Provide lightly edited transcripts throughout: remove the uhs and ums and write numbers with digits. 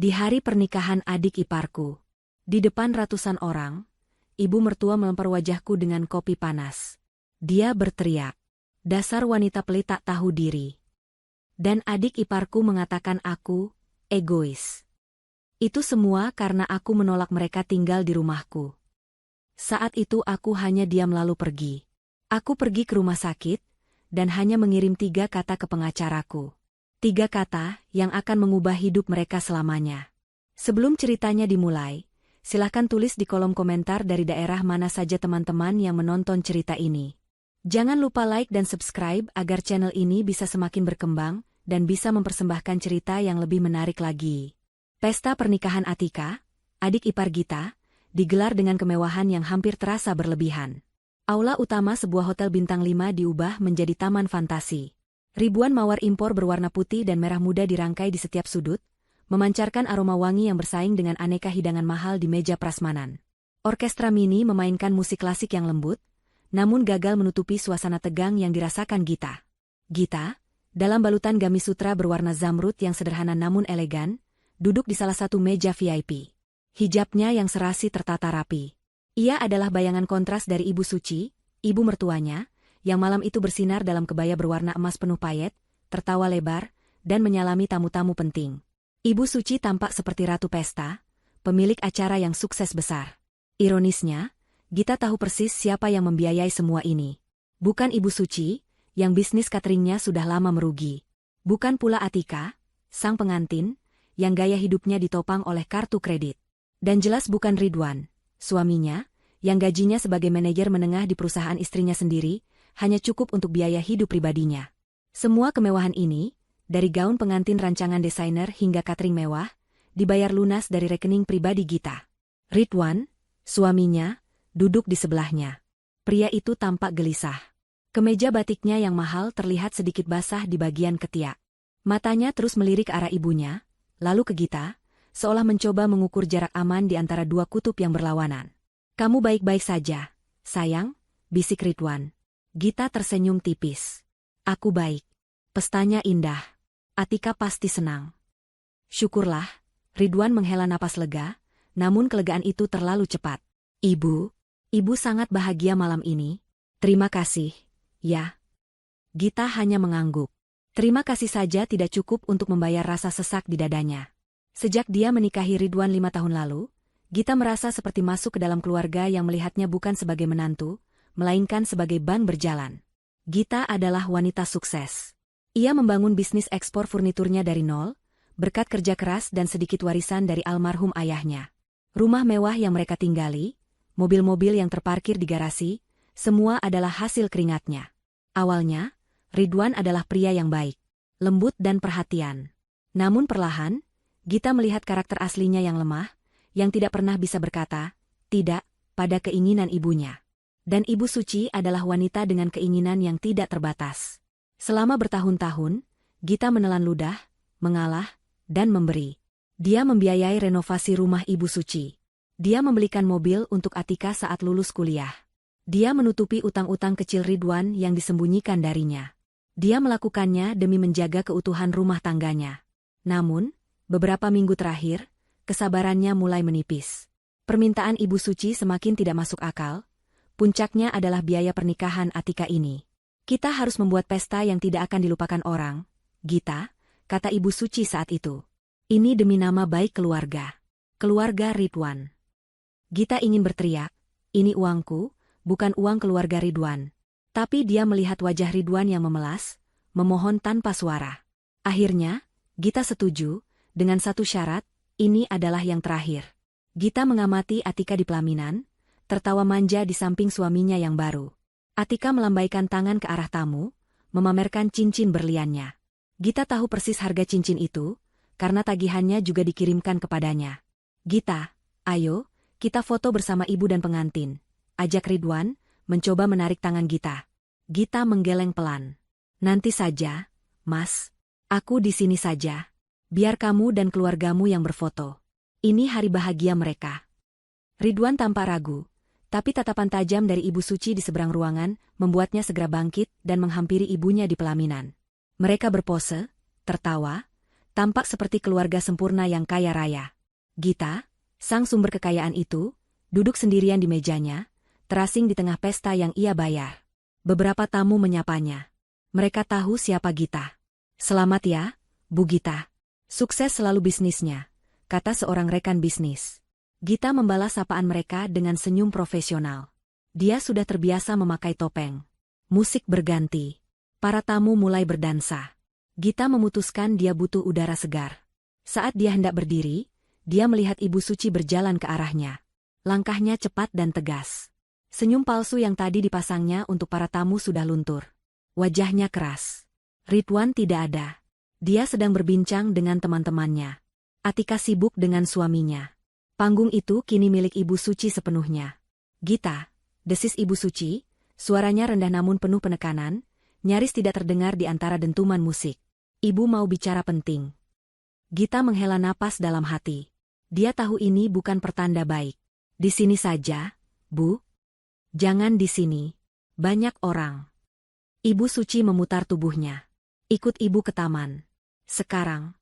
Di hari pernikahan adik iparku, di depan ratusan orang, ibu mertua melempar wajahku dengan kopi panas. Dia berteriak, "Dasar wanita pelit tak tahu diri." Dan adik iparku mengatakan aku egois. Itu semua karena aku menolak mereka tinggal di rumahku. Saat itu aku hanya diam lalu pergi. Aku pergi ke rumah sakit, dan hanya mengirim 3 kata ke pengacaraku. 3 kata yang akan mengubah hidup mereka selamanya. Sebelum ceritanya dimulai, silakan tulis di kolom komentar dari daerah mana saja teman-teman yang menonton cerita ini. Jangan lupa like dan subscribe agar channel ini bisa semakin berkembang dan bisa mempersembahkan cerita yang lebih menarik lagi. Pesta pernikahan Atika, adik ipar Gita, digelar dengan kemewahan yang hampir terasa berlebihan. Aula utama sebuah hotel bintang 5 diubah menjadi taman fantasi. Ribuan mawar impor berwarna putih dan merah muda dirangkai di setiap sudut, memancarkan aroma wangi yang bersaing dengan aneka hidangan mahal di meja prasmanan. Orkestra mini memainkan musik klasik yang lembut, namun gagal menutupi suasana tegang yang dirasakan Gita. Gita, dalam balutan gamis sutra berwarna zamrud yang sederhana namun elegan, duduk di salah satu meja VIP. Hijabnya yang serasi tertata rapi. Ia adalah bayangan kontras dari Ibu Suci, ibu mertuanya, yang malam itu bersinar dalam kebaya berwarna emas penuh payet, tertawa lebar, dan menyalami tamu-tamu penting. Ibu Suci tampak seperti ratu pesta, pemilik acara yang sukses besar. Ironisnya, Gita tahu persis siapa yang membiayai semua ini. Bukan Ibu Suci, yang bisnis cateringnya sudah lama merugi. Bukan pula Atika, sang pengantin, yang gaya hidupnya ditopang oleh kartu kredit. Dan jelas bukan Ridwan, suaminya, yang gajinya sebagai manajer menengah di perusahaan istrinya sendiri, hanya cukup untuk biaya hidup pribadinya. Semua kemewahan ini, dari gaun pengantin rancangan desainer hingga catering mewah, dibayar lunas dari rekening pribadi Gita. Ridwan, suaminya, duduk di sebelahnya. Pria itu tampak gelisah. Kemeja batiknya yang mahal terlihat sedikit basah di bagian ketiak. Matanya terus melirik ke arah ibunya, lalu ke Gita, seolah mencoba mengukur jarak aman di antara dua kutub yang berlawanan. "Kamu baik-baik saja, sayang?" bisik Ridwan. Gita tersenyum tipis. "Aku baik. Pestanya indah. Atika pasti senang." "Syukurlah," Ridwan menghela napas lega, namun kelegaan itu terlalu cepat. Ibu sangat bahagia malam ini." "Terima kasih, ya." Gita hanya mengangguk. Terima kasih saja tidak cukup untuk membayar rasa sesak di dadanya. Sejak dia menikahi Ridwan 5 tahun lalu, Gita merasa seperti masuk ke dalam keluarga yang melihatnya bukan sebagai menantu, melainkan sebagai ban berjalan. Gita adalah wanita sukses. Ia membangun bisnis ekspor furniturnya dari nol, berkat kerja keras dan sedikit warisan dari almarhum ayahnya. Rumah mewah yang mereka tinggali, mobil-mobil yang terparkir di garasi, semua adalah hasil keringatnya. Awalnya, Ridwan adalah pria yang baik, lembut dan perhatian. Namun perlahan, Gita melihat karakter aslinya yang lemah, yang tidak pernah bisa berkata, tidak, pada keinginan ibunya. Dan Ibu Suci adalah wanita dengan keinginan yang tidak terbatas. Selama bertahun-tahun, Gita menelan ludah, mengalah, dan memberi. Dia membiayai renovasi rumah Ibu Suci. Dia membelikan mobil untuk Atika saat lulus kuliah. Dia menutupi utang-utang kecil Ridwan yang disembunyikan darinya. Dia melakukannya demi menjaga keutuhan rumah tangganya. Namun, beberapa minggu terakhir, kesabarannya mulai menipis. Permintaan Ibu Suci semakin tidak masuk akal. Puncaknya adalah biaya pernikahan Atika ini. "Kita harus membuat pesta yang tidak akan dilupakan orang, Gita," kata Ibu Suci saat itu. "Ini demi nama baik keluarga. Keluarga Ridwan." Gita ingin berteriak, "Ini uangku, bukan uang keluarga Ridwan." Tapi dia melihat wajah Ridwan yang memelas, memohon tanpa suara. Akhirnya, Gita setuju, dengan satu syarat, ini adalah yang terakhir. Gita mengamati Atika di pelaminan, tertawa manja di samping suaminya yang baru. Atika melambaikan tangan ke arah tamu, memamerkan cincin berliannya. Gita tahu persis harga cincin itu, karena tagihannya juga dikirimkan kepadanya. "Gita, ayo, kita foto bersama ibu dan pengantin," ajak Ridwan, mencoba menarik tangan Gita. Gita menggeleng pelan. "Nanti saja, Mas. Aku di sini saja. Biar kamu dan keluargamu yang berfoto. Ini hari bahagia mereka." Ridwan tampak ragu, tapi tatapan tajam dari Ibu Suci di seberang ruangan membuatnya segera bangkit dan menghampiri ibunya di pelaminan. Mereka berpose, tertawa, Tampak seperti keluarga sempurna yang kaya raya. Gita, sang sumber kekayaan itu, duduk sendirian di mejanya, terasing di tengah pesta yang ia bayar. Beberapa tamu menyapanya. Mereka tahu siapa Gita. "Selamat ya, Bu Gita. Sukses selalu bisnisnya," kata seorang rekan bisnis. Gita membalas sapaan mereka dengan senyum profesional. Dia sudah terbiasa memakai topeng. Musik berganti. Para tamu mulai berdansa. Gita memutuskan dia butuh udara segar. Saat dia hendak berdiri, dia melihat Ibu Suci berjalan ke arahnya. Langkahnya cepat dan tegas. Senyum palsu yang tadi dipasangnya untuk para tamu sudah luntur. Wajahnya keras. Ridwan tidak ada. Dia sedang berbincang dengan teman-temannya. Atika sibuk dengan suaminya. Panggung itu kini milik Ibu Suci sepenuhnya. "Gita," desis Ibu Suci, suaranya rendah namun penuh penekanan, nyaris tidak terdengar di antara dentuman musik. "Ibu mau bicara penting." Gita menghela napas dalam hati. Dia tahu ini bukan pertanda baik. "Di sini saja, Bu." "Jangan di sini. Banyak orang." Ibu Suci memutar tubuhnya. "Ikut Ibu ke taman. Sekarang."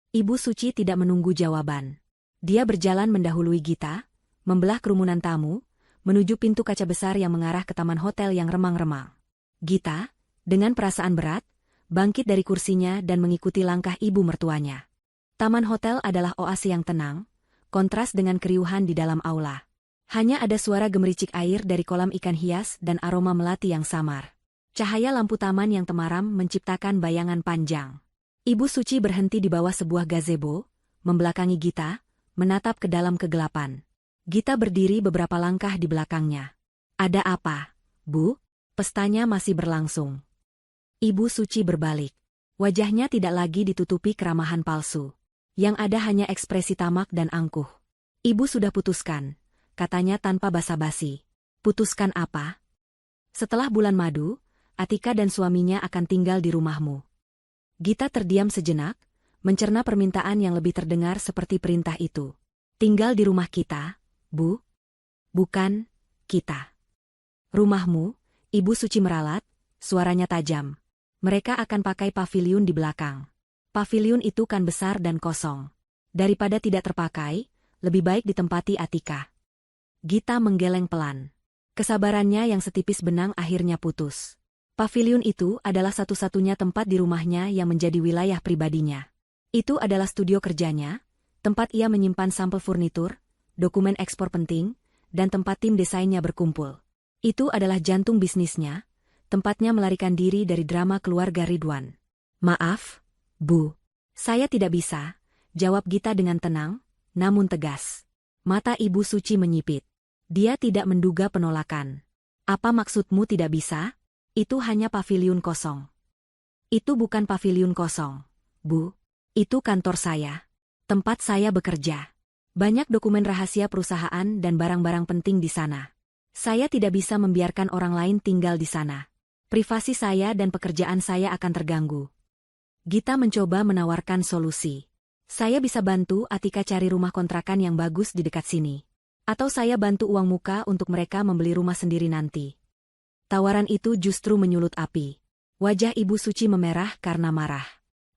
Ibu Suci tidak menunggu jawaban. Dia berjalan mendahului Gita, membelah kerumunan tamu, menuju pintu kaca besar yang mengarah ke taman hotel yang remang-remang. Gita, dengan perasaan berat, bangkit dari kursinya dan mengikuti langkah ibu mertuanya. Taman hotel adalah oase yang tenang, kontras dengan keriuhan di dalam aula. Hanya ada suara gemericik air dari kolam ikan hias dan aroma melati yang samar. Cahaya lampu taman yang temaram menciptakan bayangan panjang. Ibu Suci berhenti di bawah sebuah gazebo, membelakangi Gita, menatap ke dalam kegelapan. Gita berdiri beberapa langkah di belakangnya. "Ada apa, Bu?" "Pestanya masih berlangsung." Ibu Suci berbalik. Wajahnya tidak lagi ditutupi keramahan palsu. Yang ada hanya ekspresi tamak dan angkuh. "Ibu sudah putuskan," katanya tanpa basa-basi. "Putuskan apa?" "Setelah bulan madu, Atika dan suaminya akan tinggal di rumahmu." Gita terdiam sejenak, mencerna permintaan yang lebih terdengar seperti perintah itu. "Tinggal di rumah kita, Bu?" "Bukan, kita." "Rumahmu," Ibu Suci meralat, suaranya tajam. "Mereka akan pakai paviliun di belakang. Paviliun itu kan besar dan kosong. Daripada tidak terpakai, lebih baik ditempati Atika." Gita menggeleng pelan. Kesabarannya yang setipis benang akhirnya putus. Paviliun itu adalah satu-satunya tempat di rumahnya yang menjadi wilayah pribadinya. Itu adalah studio kerjanya, tempat ia menyimpan sampel furnitur, dokumen ekspor penting, dan tempat tim desainnya berkumpul. Itu adalah jantung bisnisnya, tempatnya melarikan diri dari drama keluarga Ridwan. "Maaf, Bu. Saya tidak bisa," jawab Gita dengan tenang, namun tegas. Mata Ibu Suci menyipit. Dia tidak menduga penolakan. "Apa maksudmu tidak bisa? Itu hanya paviliun kosong." "Itu bukan paviliun kosong, Bu. Itu kantor saya. Tempat saya bekerja. Banyak dokumen rahasia perusahaan dan barang-barang penting di sana. Saya tidak bisa membiarkan orang lain tinggal di sana. Privasi saya dan pekerjaan saya akan terganggu." Gita mencoba menawarkan solusi. "Saya bisa bantu Atika cari rumah kontrakan yang bagus di dekat sini. Atau saya bantu uang muka untuk mereka membeli rumah sendiri nanti." Tawaran itu justru menyulut api. Wajah Ibu Suci memerah karena marah.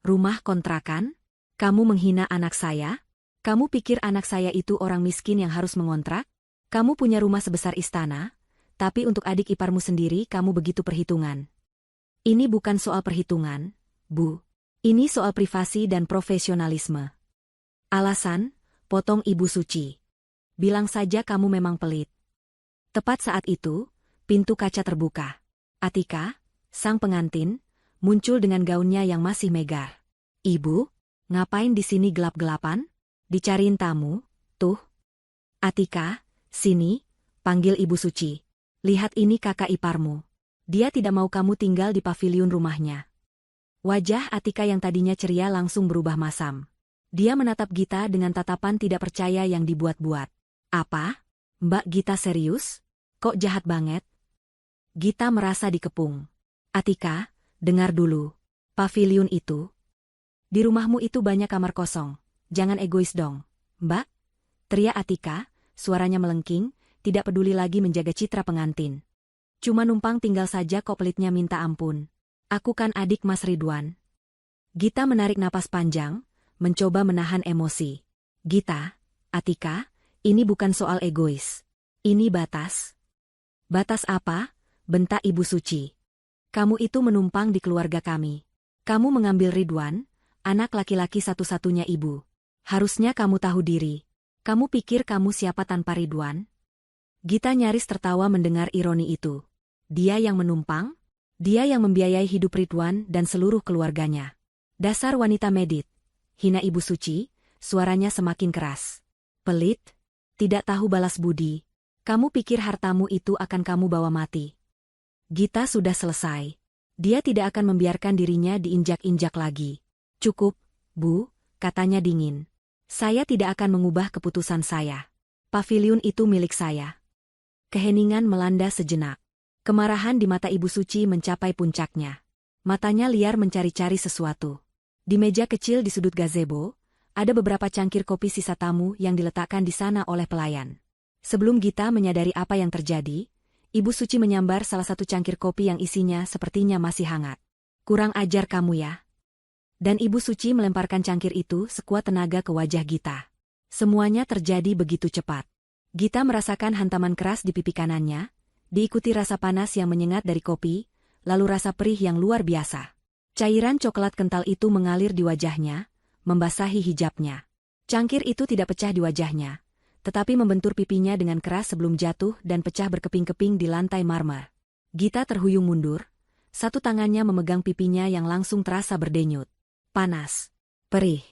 "Rumah kontrakan? Kamu menghina anak saya? Kamu pikir anak saya itu orang miskin yang harus mengontrak? Kamu punya rumah sebesar istana, tapi untuk adik iparmu sendiri kamu begitu perhitungan." "Ini bukan soal perhitungan, Bu. Ini soal privasi dan profesionalisme." "Alasan?" potong Ibu Suci. "Bilang saja kamu memang pelit." Tepat saat itu, pintu kaca terbuka. Atika, sang pengantin, muncul dengan gaunnya yang masih megar. "Ibu, ngapain di sini gelap-gelapan? Dicariin tamu, tuh." "Atika, sini," panggil Ibu Suci. "Lihat ini kakak iparmu. Dia tidak mau kamu tinggal di paviliun rumahnya." Wajah Atika yang tadinya ceria langsung berubah masam. Dia menatap Gita dengan tatapan tidak percaya yang dibuat-buat. "Apa? Mbak Gita serius? Kok jahat banget?" Gita merasa dikepung. "Atika, dengar dulu. Paviliun itu. Di rumahmu itu banyak kamar kosong. Jangan egois dong, Mbak," teriak Atika, suaranya melengking, tidak peduli lagi menjaga citra pengantin. "Cuma numpang tinggal saja kok pelitnya minta ampun. Aku kan adik Mas Ridwan." Gita menarik napas panjang, mencoba menahan emosi. Gita, Atika, ini bukan soal egois. Ini batas. Batas apa? Bentak Ibu Suci. Kamu itu menumpang di keluarga kami. Kamu mengambil Ridwan, anak laki-laki satu-satunya ibu. Harusnya kamu tahu diri. Kamu pikir kamu siapa tanpa Ridwan? Gita nyaris tertawa mendengar ironi itu. Dia yang menumpang? Dia yang membiayai hidup Ridwan dan seluruh keluarganya. Dasar wanita medit. Hina Ibu Suci, suaranya semakin keras. Pelit? Tidak tahu balas budi. Kamu pikir hartamu itu akan kamu bawa mati. Gita sudah selesai. Dia tidak akan membiarkan dirinya diinjak-injak lagi. Cukup, Bu, katanya dingin. Saya tidak akan mengubah keputusan saya. Paviliun itu milik saya. Keheningan melanda sejenak. Kemarahan di mata Ibu Suci mencapai puncaknya. Matanya liar mencari-cari sesuatu. Di meja kecil di sudut gazebo, ada beberapa cangkir kopi sisa tamu yang diletakkan di sana oleh pelayan. Sebelum Gita menyadari apa yang terjadi, Ibu Suci menyambar salah satu cangkir kopi yang isinya sepertinya masih hangat. Kurang ajar kamu ya. Dan Ibu Suci melemparkan cangkir itu sekuat tenaga ke wajah Gita. Semuanya terjadi begitu cepat. Gita merasakan hantaman keras di pipi kanannya, diikuti rasa panas yang menyengat dari kopi, lalu rasa perih yang luar biasa. Cairan coklat kental itu mengalir di wajahnya, membasahi hijabnya. Cangkir itu tidak pecah di wajahnya, tetapi membentur pipinya dengan keras sebelum jatuh dan pecah berkeping-keping di lantai marmer. Gita terhuyung mundur, satu tangannya memegang pipinya yang langsung terasa berdenyut. Panas. Perih.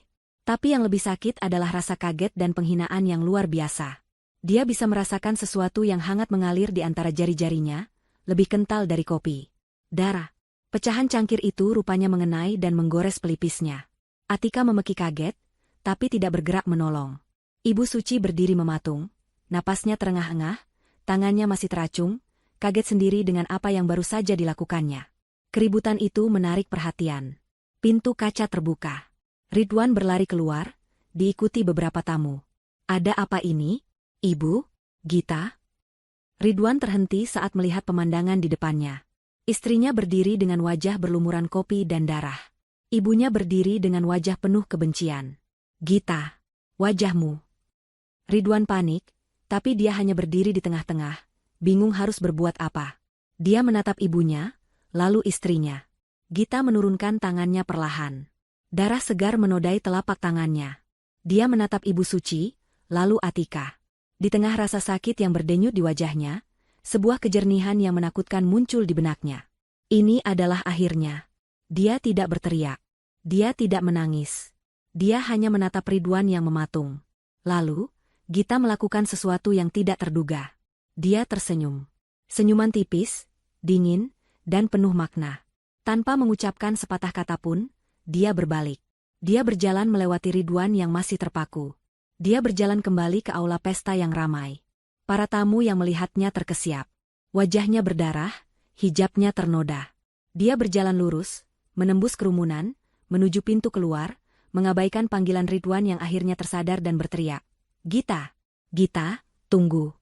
Tapi yang lebih sakit adalah rasa kaget dan penghinaan yang luar biasa. Dia bisa merasakan sesuatu yang hangat mengalir di antara jari-jarinya, lebih kental dari kopi. Darah. Pecahan cangkir itu rupanya mengenai dan menggores pelipisnya. Atika memeki kaget, tapi tidak bergerak menolong. Ibu Suci berdiri mematung, napasnya terengah-engah, tangannya masih teracung, kaget sendiri dengan apa yang baru saja dilakukannya. Keributan itu menarik perhatian. Pintu kaca terbuka. Ridwan berlari keluar, diikuti beberapa tamu. Ada apa ini? Ibu? Gita? Ridwan terhenti saat melihat pemandangan di depannya. Istrinya berdiri dengan wajah berlumuran kopi dan darah. Ibunya berdiri dengan wajah penuh kebencian. Gita, wajahmu. Ridwan panik, tapi dia hanya berdiri di tengah-tengah, bingung harus berbuat apa. Dia menatap ibunya, lalu istrinya. Gita menurunkan tangannya perlahan. Darah segar menodai telapak tangannya. Dia menatap Ibu Suci, lalu Atika. Di tengah rasa sakit yang berdenyut di wajahnya, sebuah kejernihan yang menakutkan muncul di benaknya. Ini adalah akhirnya. Dia tidak berteriak. Dia tidak menangis. Dia hanya menatap Ridwan yang mematung. Lalu, Gita melakukan sesuatu yang tidak terduga. Dia tersenyum. Senyuman tipis, dingin, dan penuh makna. Tanpa mengucapkan sepatah kata pun, dia berbalik. Dia berjalan melewati Ridwan yang masih terpaku. Dia berjalan kembali ke aula pesta yang ramai. Para tamu yang melihatnya terkesiap. Wajahnya berdarah, hijabnya ternoda. Dia berjalan lurus, menembus kerumunan, menuju pintu keluar, mengabaikan panggilan Ridwan yang akhirnya tersadar dan berteriak. Gita! Gita, tunggu!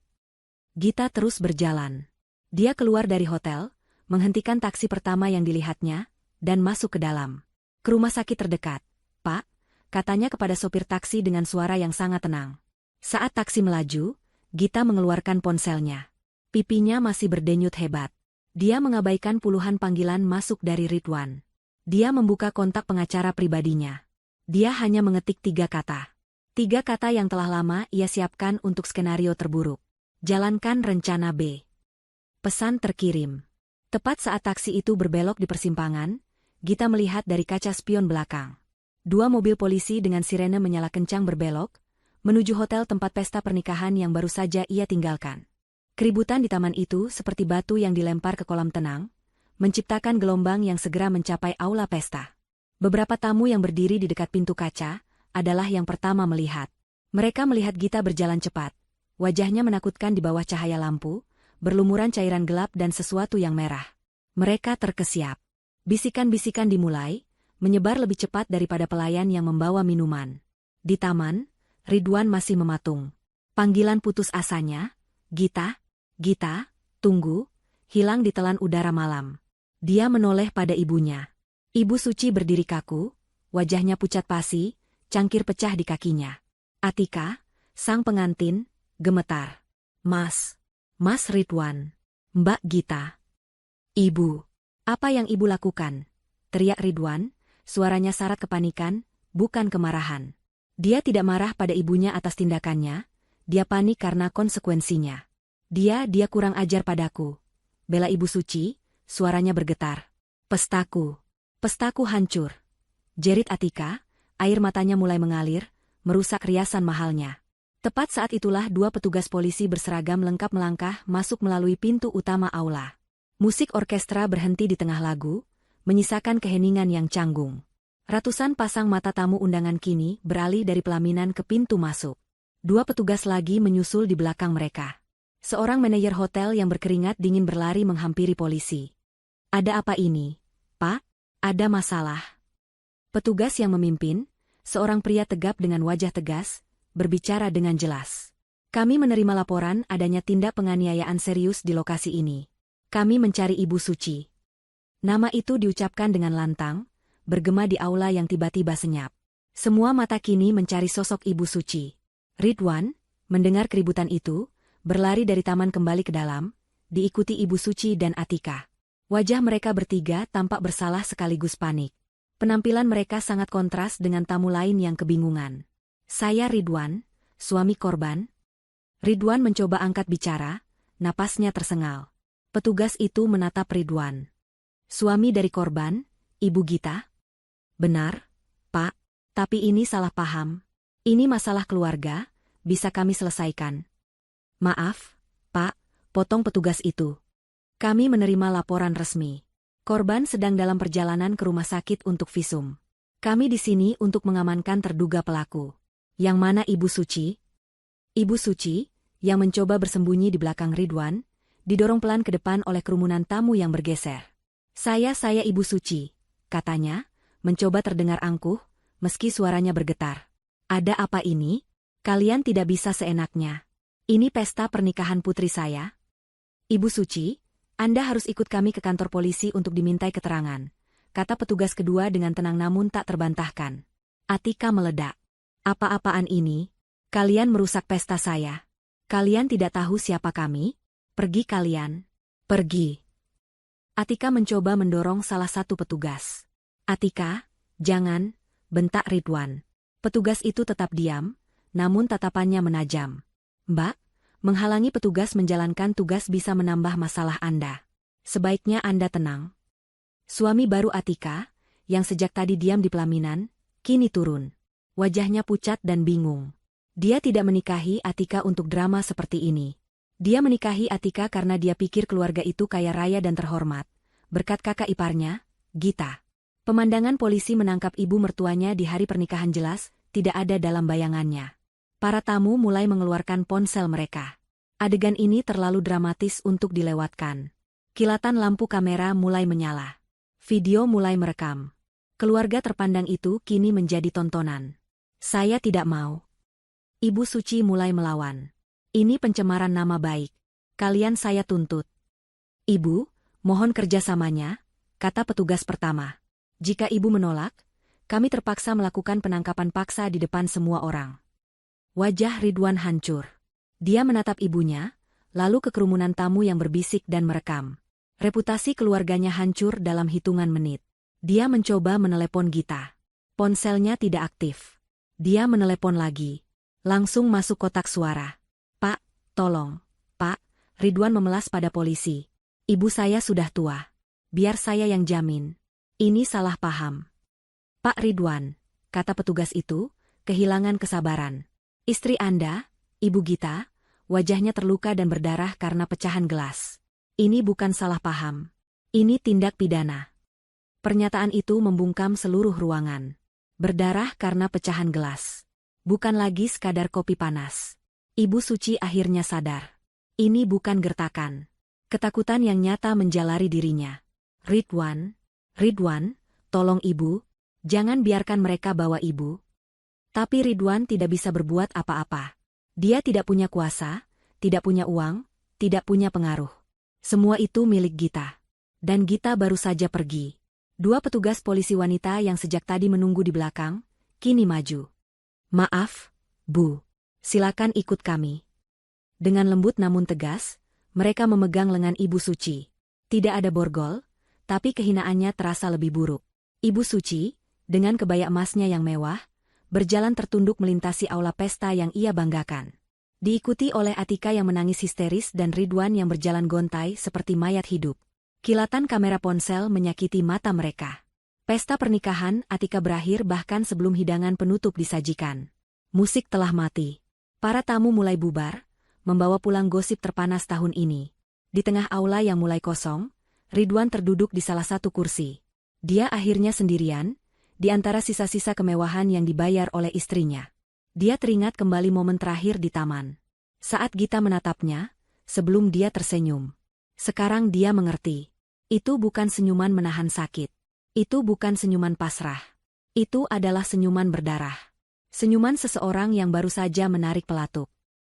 Gita terus berjalan. Dia keluar dari hotel, menghentikan taksi pertama yang dilihatnya, dan masuk ke dalam. Ke rumah sakit terdekat. Pak, katanya kepada sopir taksi dengan suara yang sangat tenang. Saat taksi melaju, Gita mengeluarkan ponselnya. Pipinya masih berdenyut hebat. Dia mengabaikan puluhan panggilan masuk dari Ridwan. Dia membuka kontak pengacara pribadinya. Dia hanya mengetik 3 kata. 3 kata yang telah lama ia siapkan untuk skenario terburuk. Jalankan rencana B. Pesan terkirim. Tepat saat taksi itu berbelok di persimpangan, Gita melihat dari kaca spion belakang. 2 mobil polisi dengan sirene menyala kencang berbelok, menuju hotel tempat pesta pernikahan yang baru saja ia tinggalkan. Keributan di taman itu seperti batu yang dilempar ke kolam tenang, menciptakan gelombang yang segera mencapai aula pesta. Beberapa tamu yang berdiri di dekat pintu kaca adalah yang pertama melihat. Mereka melihat Gita berjalan cepat. Wajahnya menakutkan di bawah cahaya lampu, berlumuran cairan gelap dan sesuatu yang merah. Mereka terkesiap. Bisikan-bisikan dimulai, menyebar lebih cepat daripada pelayan yang membawa minuman. Di taman, Ridwan masih mematung. Panggilan putus asanya, Gita, Gita, tunggu, hilang di telan udara malam. Dia menoleh pada ibunya. Ibu Suci berdiri kaku, wajahnya pucat pasi, cangkir pecah di kakinya. Atika, sang pengantin, gemetar. Mas Ridwan, Mbak Gita. Ibu, apa yang ibu lakukan? Teriak Ridwan, suaranya syarat kepanikan, bukan kemarahan. Dia tidak marah pada ibunya atas tindakannya, dia panik karena konsekuensinya. Dia kurang ajar padaku. Bela ibu suci, suaranya bergetar. Pestaku hancur. Jerit Atika, air matanya mulai mengalir, merusak riasan mahalnya. Tepat saat itulah dua petugas polisi berseragam lengkap melangkah masuk melalui pintu utama aula. Musik orkestra berhenti di tengah lagu, menyisakan keheningan yang canggung. Ratusan pasang mata tamu undangan kini beralih dari pelaminan ke pintu masuk. Dua petugas lagi menyusul di belakang mereka. Seorang manajer hotel yang berkeringat dingin berlari menghampiri polisi. Ada apa ini, Pak? Ada masalah? Petugas yang memimpin, seorang pria tegap dengan wajah tegas, berbicara dengan jelas. Kami menerima laporan adanya tindak penganiayaan serius di lokasi ini. Kami mencari Ibu Suci. Nama itu diucapkan dengan lantang, bergema di aula yang tiba-tiba senyap. Semua mata kini mencari sosok Ibu Suci. Ridwan, mendengar keributan itu, berlari dari taman kembali ke dalam, diikuti Ibu Suci dan Atika. Wajah mereka bertiga tampak bersalah sekaligus panik. Penampilan mereka sangat kontras dengan tamu lain yang kebingungan. Saya Ridwan, suami korban. Ridwan mencoba angkat bicara, napasnya tersengal. Petugas itu menatap Ridwan. Suami dari korban, Ibu Gita? Benar, Pak, tapi ini salah paham. Ini masalah keluarga, bisa kami selesaikan. Maaf, Pak, potong petugas itu. Kami menerima laporan resmi. Korban sedang dalam perjalanan ke rumah sakit untuk visum. Kami di sini untuk mengamankan terduga pelaku. Yang mana Ibu Suci? Ibu Suci, yang mencoba bersembunyi di belakang Ridwan, didorong pelan ke depan oleh kerumunan tamu yang bergeser. Saya Ibu Suci, katanya, mencoba terdengar angkuh, meski suaranya bergetar. Ada apa ini? Kalian tidak bisa seenaknya. Ini pesta pernikahan putri saya. Ibu Suci, Anda harus ikut kami ke kantor polisi untuk dimintai keterangan, kata petugas kedua dengan tenang namun tak terbantahkan. Atika meledak. Apa-apaan ini? Kalian merusak pesta saya. Kalian tidak tahu siapa kami? Pergi kalian. Pergi. Atika mencoba mendorong salah satu petugas. Atika, jangan, bentak Ridwan. Petugas itu tetap diam, namun tatapannya menajam. Mbak, menghalangi petugas menjalankan tugas bisa menambah masalah Anda. Sebaiknya Anda tenang. Suami baru Atika, yang sejak tadi diam di pelaminan, kini turun. Wajahnya pucat dan bingung. Dia tidak menikahi Atika untuk drama seperti ini. Dia menikahi Atika karena dia pikir keluarga itu kaya raya dan terhormat, berkat kakak iparnya, Gita. Pemandangan polisi menangkap ibu mertuanya di hari pernikahan jelas, tidak ada dalam bayangannya. Para tamu mulai mengeluarkan ponsel mereka. Adegan ini terlalu dramatis untuk dilewatkan. Kilatan lampu kamera mulai menyala. Video mulai merekam. Keluarga terpandang itu kini menjadi tontonan. Saya tidak mau. Ibu Suci mulai melawan. Ini pencemaran nama baik. Kalian saya tuntut. Ibu, mohon kerjasamanya, kata petugas pertama. Jika ibu menolak, kami terpaksa melakukan penangkapan paksa di depan semua orang. Wajah Ridwan hancur. Dia menatap ibunya, lalu ke kerumunan tamu yang berbisik dan merekam. Reputasi keluarganya hancur dalam hitungan menit. Dia mencoba menelepon Gita. Ponselnya tidak aktif. Dia menelepon lagi. Langsung masuk kotak suara. Pak, tolong. Pak, Ridwan memelas pada polisi. Ibu saya sudah tua. Biar saya yang jamin. Ini salah paham. Pak Ridwan, kata petugas itu, kehilangan kesabaran. Istri Anda, Ibu Gita, wajahnya terluka dan berdarah karena pecahan gelas. Ini bukan salah paham. Ini tindak pidana. Pernyataan itu membungkam seluruh ruangan. Berdarah karena pecahan gelas. Bukan lagi sekadar kopi panas. Ibu Suci akhirnya sadar. Ini bukan gertakan. Ketakutan yang nyata menjalari dirinya. Ridwan, tolong ibu, jangan biarkan mereka bawa ibu. Tapi Ridwan tidak bisa berbuat apa-apa. Dia tidak punya kuasa, tidak punya uang, tidak punya pengaruh. Semua itu milik Gita. Dan Gita baru saja pergi. Dua petugas polisi wanita yang sejak tadi menunggu di belakang, kini maju. Maaf, Bu. Silakan ikut kami. Dengan lembut namun tegas, mereka memegang lengan Ibu Suci. Tidak ada borgol, tapi kehinaannya terasa lebih buruk. Ibu Suci, dengan kebaya emasnya yang mewah, berjalan tertunduk melintasi aula pesta yang ia banggakan. Diikuti oleh Atika yang menangis histeris dan Ridwan yang berjalan gontai seperti mayat hidup. Kilatan kamera ponsel menyakiti mata mereka. Pesta pernikahan Atika berakhir bahkan sebelum hidangan penutup disajikan. Musik telah mati. Para tamu mulai bubar, membawa pulang gosip terpanas tahun ini. Di tengah aula yang mulai kosong, Ridwan terduduk di salah satu kursi. Dia akhirnya sendirian, di antara sisa-sisa kemewahan yang dibayar oleh istrinya. Dia teringat kembali momen terakhir di taman. Saat Gita menatapnya, sebelum dia tersenyum. Sekarang dia mengerti. Itu bukan senyuman menahan sakit. Itu bukan senyuman pasrah. Itu adalah senyuman berdarah. Senyuman seseorang yang baru saja menarik pelatuk.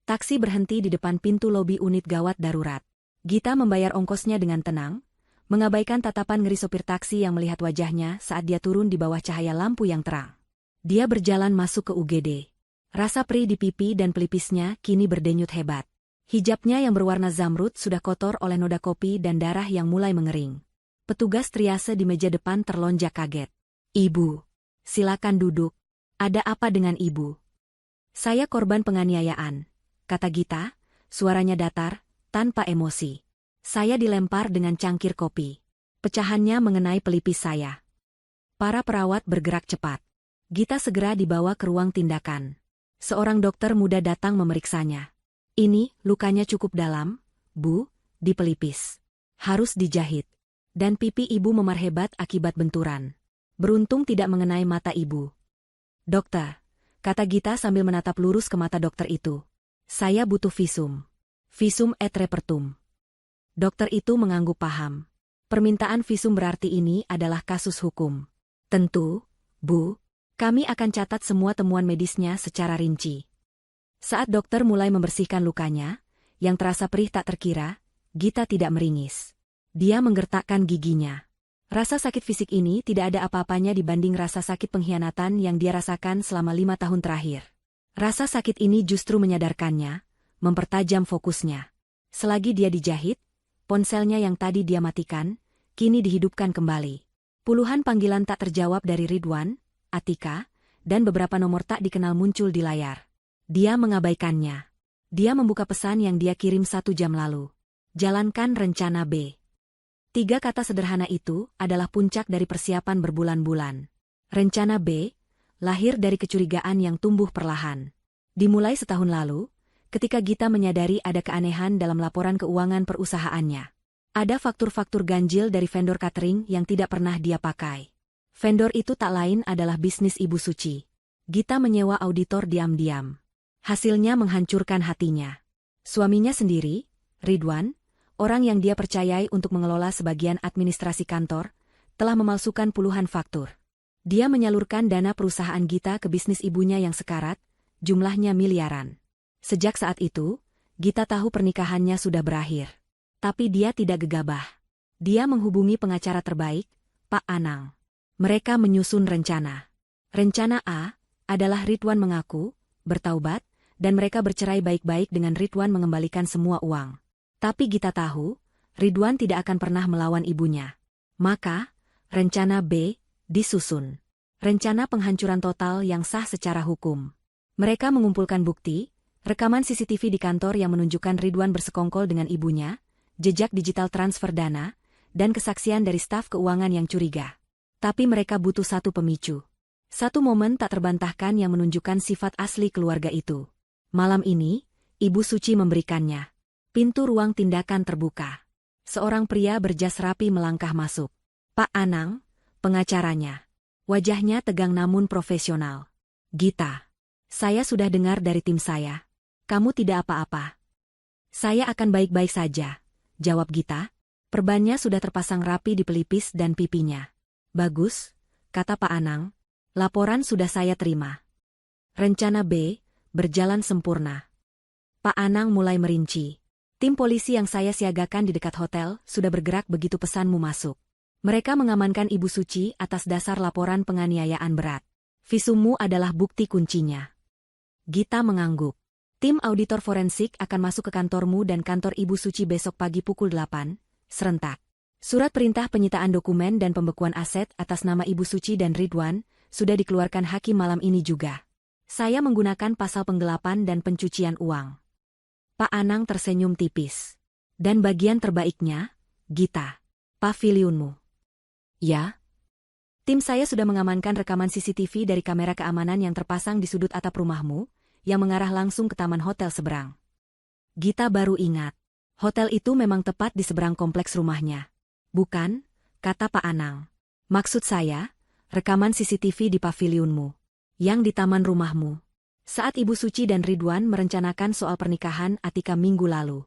Taksi berhenti di depan pintu lobi unit gawat darurat. Gita membayar ongkosnya dengan tenang, mengabaikan tatapan ngeri sopir taksi yang melihat wajahnya saat dia turun di bawah cahaya lampu yang terang. Dia berjalan masuk ke UGD. Rasa perih di pipi dan pelipisnya kini berdenyut hebat. Hijabnya yang berwarna zamrud sudah kotor oleh noda kopi dan darah yang mulai mengering. Petugas triase di meja depan terlonjak kaget. "Ibu, silakan duduk. Ada apa dengan Ibu?" "Saya korban penganiayaan," kata Gita, suaranya datar, tanpa emosi. "Saya dilempar dengan cangkir kopi. Pecahannya mengenai pelipis saya." Para perawat bergerak cepat. Gita segera dibawa ke ruang tindakan. Seorang dokter muda datang memeriksanya. "Ini, lukanya cukup dalam, Bu, di pelipis. Harus dijahit. Dan pipi Ibu memar hebat akibat benturan. Beruntung tidak mengenai mata Ibu." "Dokter," kata Gita sambil menatap lurus ke mata dokter itu. "Saya butuh visum. Visum et repertum." Dokter itu mengangguk paham. Permintaan visum berarti ini adalah kasus hukum. "Tentu, Bu. Kami akan catat semua temuan medisnya secara rinci." Saat dokter mulai membersihkan lukanya, yang terasa perih tak terkira, Gita tidak meringis. Dia menggertakkan giginya. Rasa sakit fisik ini tidak ada apa-apanya dibanding rasa sakit pengkhianatan yang dia rasakan selama 5 tahun terakhir. Rasa sakit ini justru menyadarkannya, mempertajam fokusnya. Selagi dia dijahit, ponselnya yang tadi dia matikan, kini dihidupkan kembali. Puluhan panggilan tak terjawab dari Ridwan, Atika, dan beberapa nomor tak dikenal muncul di layar. Dia mengabaikannya. Dia membuka pesan yang dia kirim 1 jam lalu. "Jalankan rencana B." 3 kata sederhana itu adalah puncak dari persiapan berbulan-bulan. Rencana B lahir dari kecurigaan yang tumbuh perlahan. Dimulai setahun lalu, ketika Gita menyadari ada keanehan dalam laporan keuangan perusahaannya. Ada faktur-faktur ganjil dari vendor catering yang tidak pernah dia pakai. Vendor itu tak lain adalah bisnis Ibu Suci. Gita menyewa auditor diam-diam. Hasilnya menghancurkan hatinya. Suaminya sendiri, Ridwan, orang yang dia percayai untuk mengelola sebagian administrasi kantor, telah memalsukan puluhan faktur. Dia menyalurkan dana perusahaan Gita ke bisnis ibunya yang sekarat, jumlahnya miliaran. Sejak saat itu, Gita tahu pernikahannya sudah berakhir. Tapi dia tidak gegabah. Dia menghubungi pengacara terbaik, Pak Anang. Mereka menyusun rencana. Rencana A adalah Ridwan mengaku, bertaubat, dan mereka bercerai baik-baik dengan Ridwan mengembalikan semua uang. Tapi Gita tahu, Ridwan tidak akan pernah melawan ibunya. Maka, rencana B disusun. Rencana penghancuran total yang sah secara hukum. Mereka mengumpulkan bukti, rekaman CCTV di kantor yang menunjukkan Ridwan bersekongkol dengan ibunya, jejak digital transfer dana, dan kesaksian dari staf keuangan yang curiga. Tapi mereka butuh satu pemicu. Satu momen tak terbantahkan yang menunjukkan sifat asli keluarga itu. Malam ini, Ibu Suci memberikannya. Pintu ruang tindakan terbuka. Seorang pria berjas rapi melangkah masuk. "Pak Anang," pengacaranya. Wajahnya tegang namun profesional. "Gita, saya sudah dengar dari tim saya. Kamu tidak apa-apa." "Saya akan baik-baik saja," jawab Gita. Perbannya sudah terpasang rapi di pelipis dan pipinya. "Bagus," kata Pak Anang. "Laporan sudah saya terima. Rencana B berjalan sempurna." Pak Anang mulai merinci. "Tim polisi yang saya siagakan di dekat hotel sudah bergerak begitu pesanmu masuk. Mereka mengamankan Ibu Suci atas dasar laporan penganiayaan berat. Visummu adalah bukti kuncinya. Gita mengangguk. Tim auditor forensik akan masuk ke kantormu dan kantor Ibu Suci besok pagi pukul 8, serentak. Surat perintah penyitaan dokumen dan pembekuan aset atas nama Ibu Suci dan Ridwan sudah dikeluarkan hakim malam ini juga. Saya menggunakan pasal penggelapan dan pencucian uang. Pak Anang tersenyum tipis. Dan bagian terbaiknya, Gita, pavilionmu. Ya. Tim saya sudah mengamankan rekaman CCTV dari kamera keamanan yang terpasang di sudut atap rumahmu, yang mengarah langsung ke taman hotel seberang. Gita baru ingat. Hotel itu memang tepat di seberang kompleks rumahnya. Bukan, kata Pak Anang. Maksud saya, rekaman CCTV di pavilionmu, yang di taman rumahmu. Saat Ibu Suci dan Ridwan merencanakan soal pernikahan Atika minggu lalu.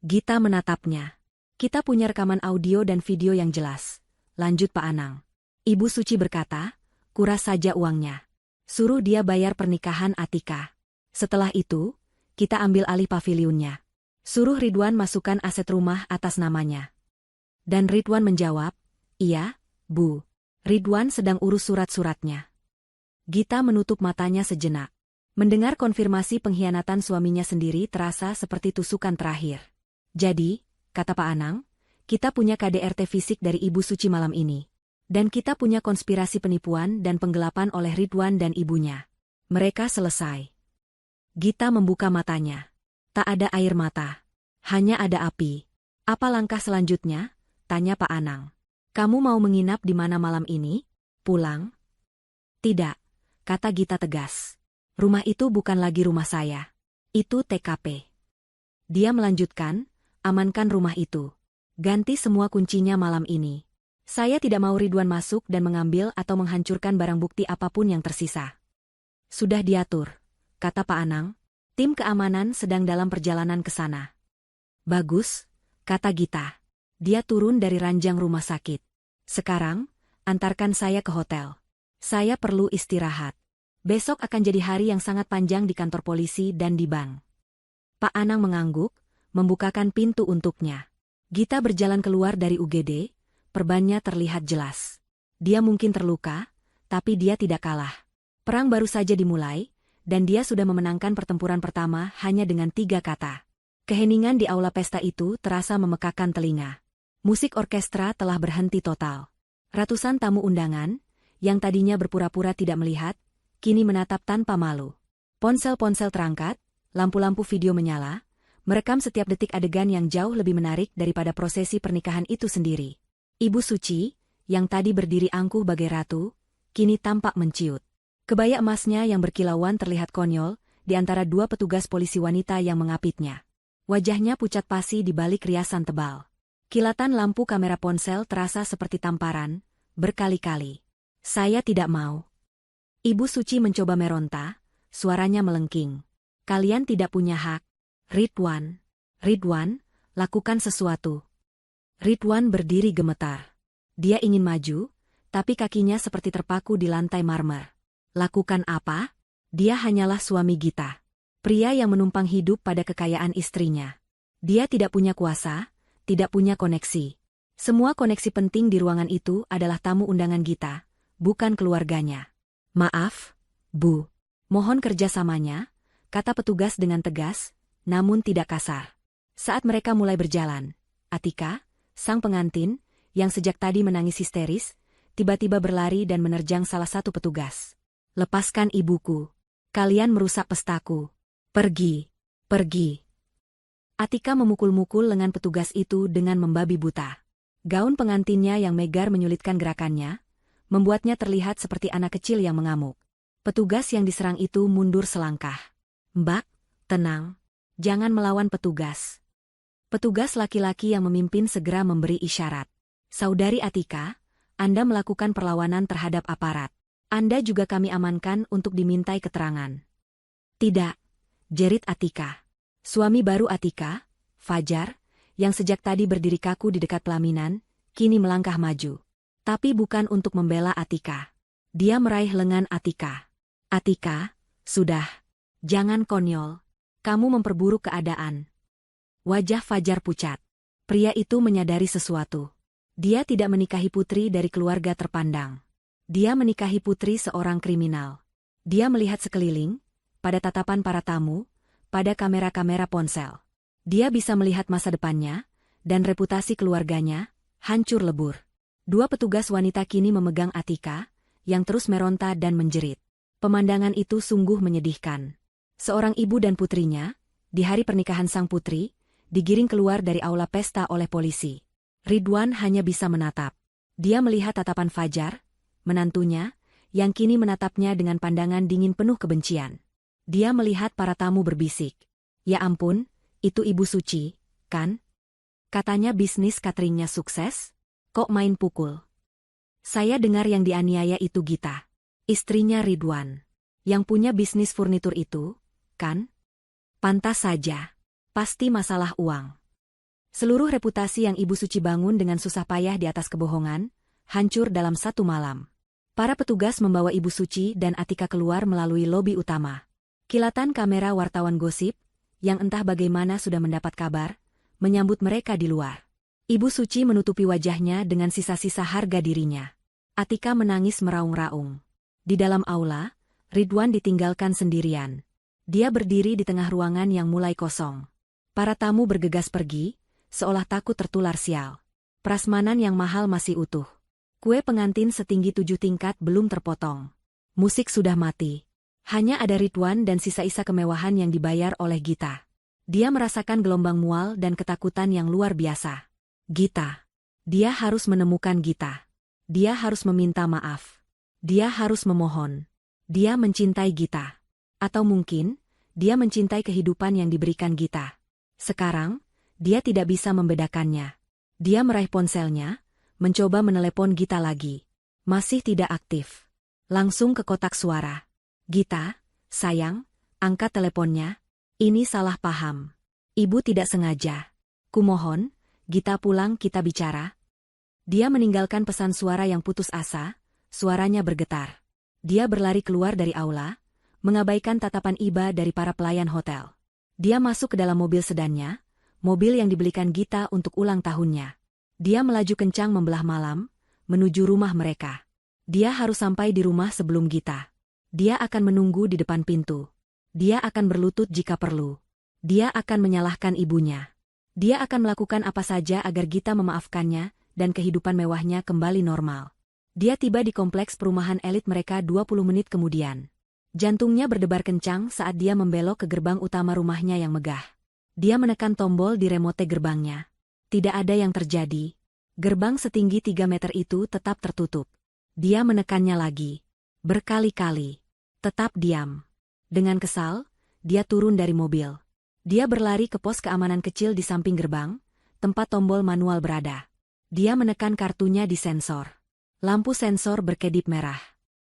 Gita menatapnya. Kita punya rekaman audio dan video yang jelas. Lanjut Pak Anang. Ibu Suci berkata, kuras saja uangnya. Suruh dia bayar pernikahan Atika. Setelah itu, kita ambil alih pavilionnya. Suruh Ridwan masukkan aset rumah atas namanya. Dan Ridwan menjawab, iya, Bu. Ridwan sedang urus surat-suratnya. Gita menutup matanya sejenak. Mendengar konfirmasi pengkhianatan suaminya sendiri terasa seperti tusukan terakhir. Jadi, kata Pak Anang, kita punya KDRT fisik dari Ibu Suci malam ini. Dan kita punya konspirasi penipuan dan penggelapan oleh Ridwan dan ibunya. Mereka selesai. Gita membuka matanya. Tak ada air mata. Hanya ada api. Apa langkah selanjutnya? Tanya Pak Anang. Kamu mau menginap di mana malam ini? Pulang? Tidak, kata Gita tegas. Rumah itu bukan lagi rumah saya. Itu TKP. Dia melanjutkan, amankan rumah itu. Ganti semua kuncinya malam ini. Saya tidak mau Ridwan masuk dan mengambil atau menghancurkan barang bukti apapun yang tersisa. Sudah diatur, kata Pak Anang. Tim keamanan sedang dalam perjalanan ke sana. Bagus, kata Gita. Dia turun dari ranjang rumah sakit. Sekarang, antarkan saya ke hotel. Saya perlu istirahat. Besok akan jadi hari yang sangat panjang di kantor polisi dan di bank. Pak Anang mengangguk, membukakan pintu untuknya. Gita berjalan keluar dari UGD, perbannya terlihat jelas. Dia mungkin terluka, tapi dia tidak kalah. Perang baru saja dimulai, dan dia sudah memenangkan pertempuran pertama hanya dengan 3 kata. Keheningan di aula pesta itu terasa memekakan telinga. Musik orkestra telah berhenti total. Ratusan tamu undangan, yang tadinya berpura-pura tidak melihat, kini menatap tanpa malu. Ponsel-ponsel terangkat, lampu-lampu video menyala, merekam setiap detik adegan yang jauh lebih menarik daripada prosesi pernikahan itu sendiri. Ibu Suci, yang tadi berdiri angkuh bagai ratu, kini tampak menciut. Kebaya emasnya yang berkilauan terlihat konyol, di antara 2 petugas polisi wanita yang mengapitnya. Wajahnya pucat pasi di balik riasan tebal. Kilatan lampu kamera ponsel terasa seperti tamparan, berkali-kali. Saya tidak mau. Ibu Suci mencoba meronta, suaranya melengking. Kalian tidak punya hak. Ridwan, lakukan sesuatu. Ridwan berdiri gemetar. Dia ingin maju, tapi kakinya seperti terpaku di lantai marmer. Lakukan apa? Dia hanyalah suami Gita. Pria yang menumpang hidup pada kekayaan istrinya. Dia tidak punya kuasa, tidak punya koneksi. Semua koneksi penting di ruangan itu adalah tamu undangan Gita, bukan keluarganya. Maaf, Bu. Mohon kerjasamanya, kata petugas dengan tegas, namun tidak kasar. Saat mereka mulai berjalan, Atika, sang pengantin, yang sejak tadi menangis histeris, tiba-tiba berlari dan menerjang salah satu petugas. Lepaskan ibuku. Kalian merusak pestaku. Pergi. Pergi. Atika memukul-mukul lengan petugas itu dengan membabi buta. Gaun pengantinnya yang megar menyulitkan gerakannya, membuatnya terlihat seperti anak kecil yang mengamuk. Petugas yang diserang itu mundur selangkah. Mbak, tenang. Jangan melawan petugas. Petugas laki-laki yang memimpin segera memberi isyarat. Saudari Atika, Anda melakukan perlawanan terhadap aparat. Anda juga kami amankan untuk dimintai keterangan. Tidak, jerit Atika. Suami baru Atika, Fajar, yang sejak tadi berdiri kaku di dekat pelaminan, kini melangkah maju. Tapi bukan untuk membela Atika. Dia meraih lengan Atika. Atika, sudah. Jangan konyol. Kamu memperburuk keadaan. Wajah Fajar pucat. Pria itu menyadari sesuatu. Dia tidak menikahi putri dari keluarga terpandang. Dia menikahi putri seorang kriminal. Dia melihat sekeliling, pada tatapan para tamu, pada kamera-kamera ponsel. Dia bisa melihat masa depannya, dan reputasi keluarganya, hancur lebur. Dua petugas wanita kini memegang Atika, yang terus meronta dan menjerit. Pemandangan itu sungguh menyedihkan. Seorang ibu dan putrinya, di hari pernikahan sang putri, digiring keluar dari aula pesta oleh polisi. Ridwan hanya bisa menatap. Dia melihat tatapan Fajar, menantunya, yang kini menatapnya dengan pandangan dingin penuh kebencian. Dia melihat para tamu berbisik. Ya ampun, itu Ibu Suci, kan? Katanya bisnis cateringnya sukses? Kok main pukul? Saya dengar yang dianiaya itu Gita, istrinya Ridwan. Yang punya bisnis furnitur itu, kan? Pantas saja. Pasti masalah uang. Seluruh reputasi yang Ibu Suci bangun dengan susah payah di atas kebohongan, hancur dalam satu malam. Para petugas membawa Ibu Suci dan Atika keluar melalui lobi utama. Kilatan kamera wartawan gosip, yang entah bagaimana sudah mendapat kabar, menyambut mereka di luar. Ibu Suci menutupi wajahnya dengan sisa-sisa harga dirinya. Atika menangis meraung-raung. Di dalam aula, Ridwan ditinggalkan sendirian. Dia berdiri di tengah ruangan yang mulai kosong. Para tamu bergegas pergi, seolah takut tertular sial. Prasmanan yang mahal masih utuh. Kue pengantin setinggi 7 tingkat belum terpotong. Musik sudah mati. Hanya ada Ridwan dan sisa-sisa kemewahan yang dibayar oleh Gita. Dia merasakan gelombang mual dan ketakutan yang luar biasa. Gita. Dia harus menemukan Gita. Dia harus meminta maaf. Dia harus memohon. Dia mencintai Gita. Atau mungkin, dia mencintai kehidupan yang diberikan Gita. Sekarang, dia tidak bisa membedakannya. Dia meraih ponselnya, mencoba menelepon Gita lagi. Masih tidak aktif. Langsung ke kotak suara. Gita, sayang, angkat teleponnya. Ini salah paham. Ibu tidak sengaja. Kumohon, Gita pulang kita bicara. Dia meninggalkan pesan suara yang putus asa, suaranya bergetar. Dia berlari keluar dari aula, mengabaikan tatapan iba dari para pelayan hotel. Dia masuk ke dalam mobil sedannya, mobil yang dibelikan Gita untuk ulang tahunnya. Dia melaju kencang membelah malam, menuju rumah mereka. Dia harus sampai di rumah sebelum Gita. Dia akan menunggu di depan pintu. Dia akan berlutut jika perlu. Dia akan menyalahkan ibunya. Dia akan melakukan apa saja agar Gita memaafkannya dan kehidupan mewahnya kembali normal. Dia tiba di kompleks perumahan elit mereka 20 menit kemudian. Jantungnya berdebar kencang saat dia membelok ke gerbang utama rumahnya yang megah. Dia menekan tombol di remote gerbangnya. Tidak ada yang terjadi. Gerbang setinggi 3 meter itu tetap tertutup. Dia menekannya lagi. Berkali-kali. Tetap diam. Dengan kesal, dia turun dari mobil. Dia berlari ke pos keamanan kecil di samping gerbang, tempat tombol manual berada. Dia menekan kartunya di sensor. Lampu sensor berkedip merah.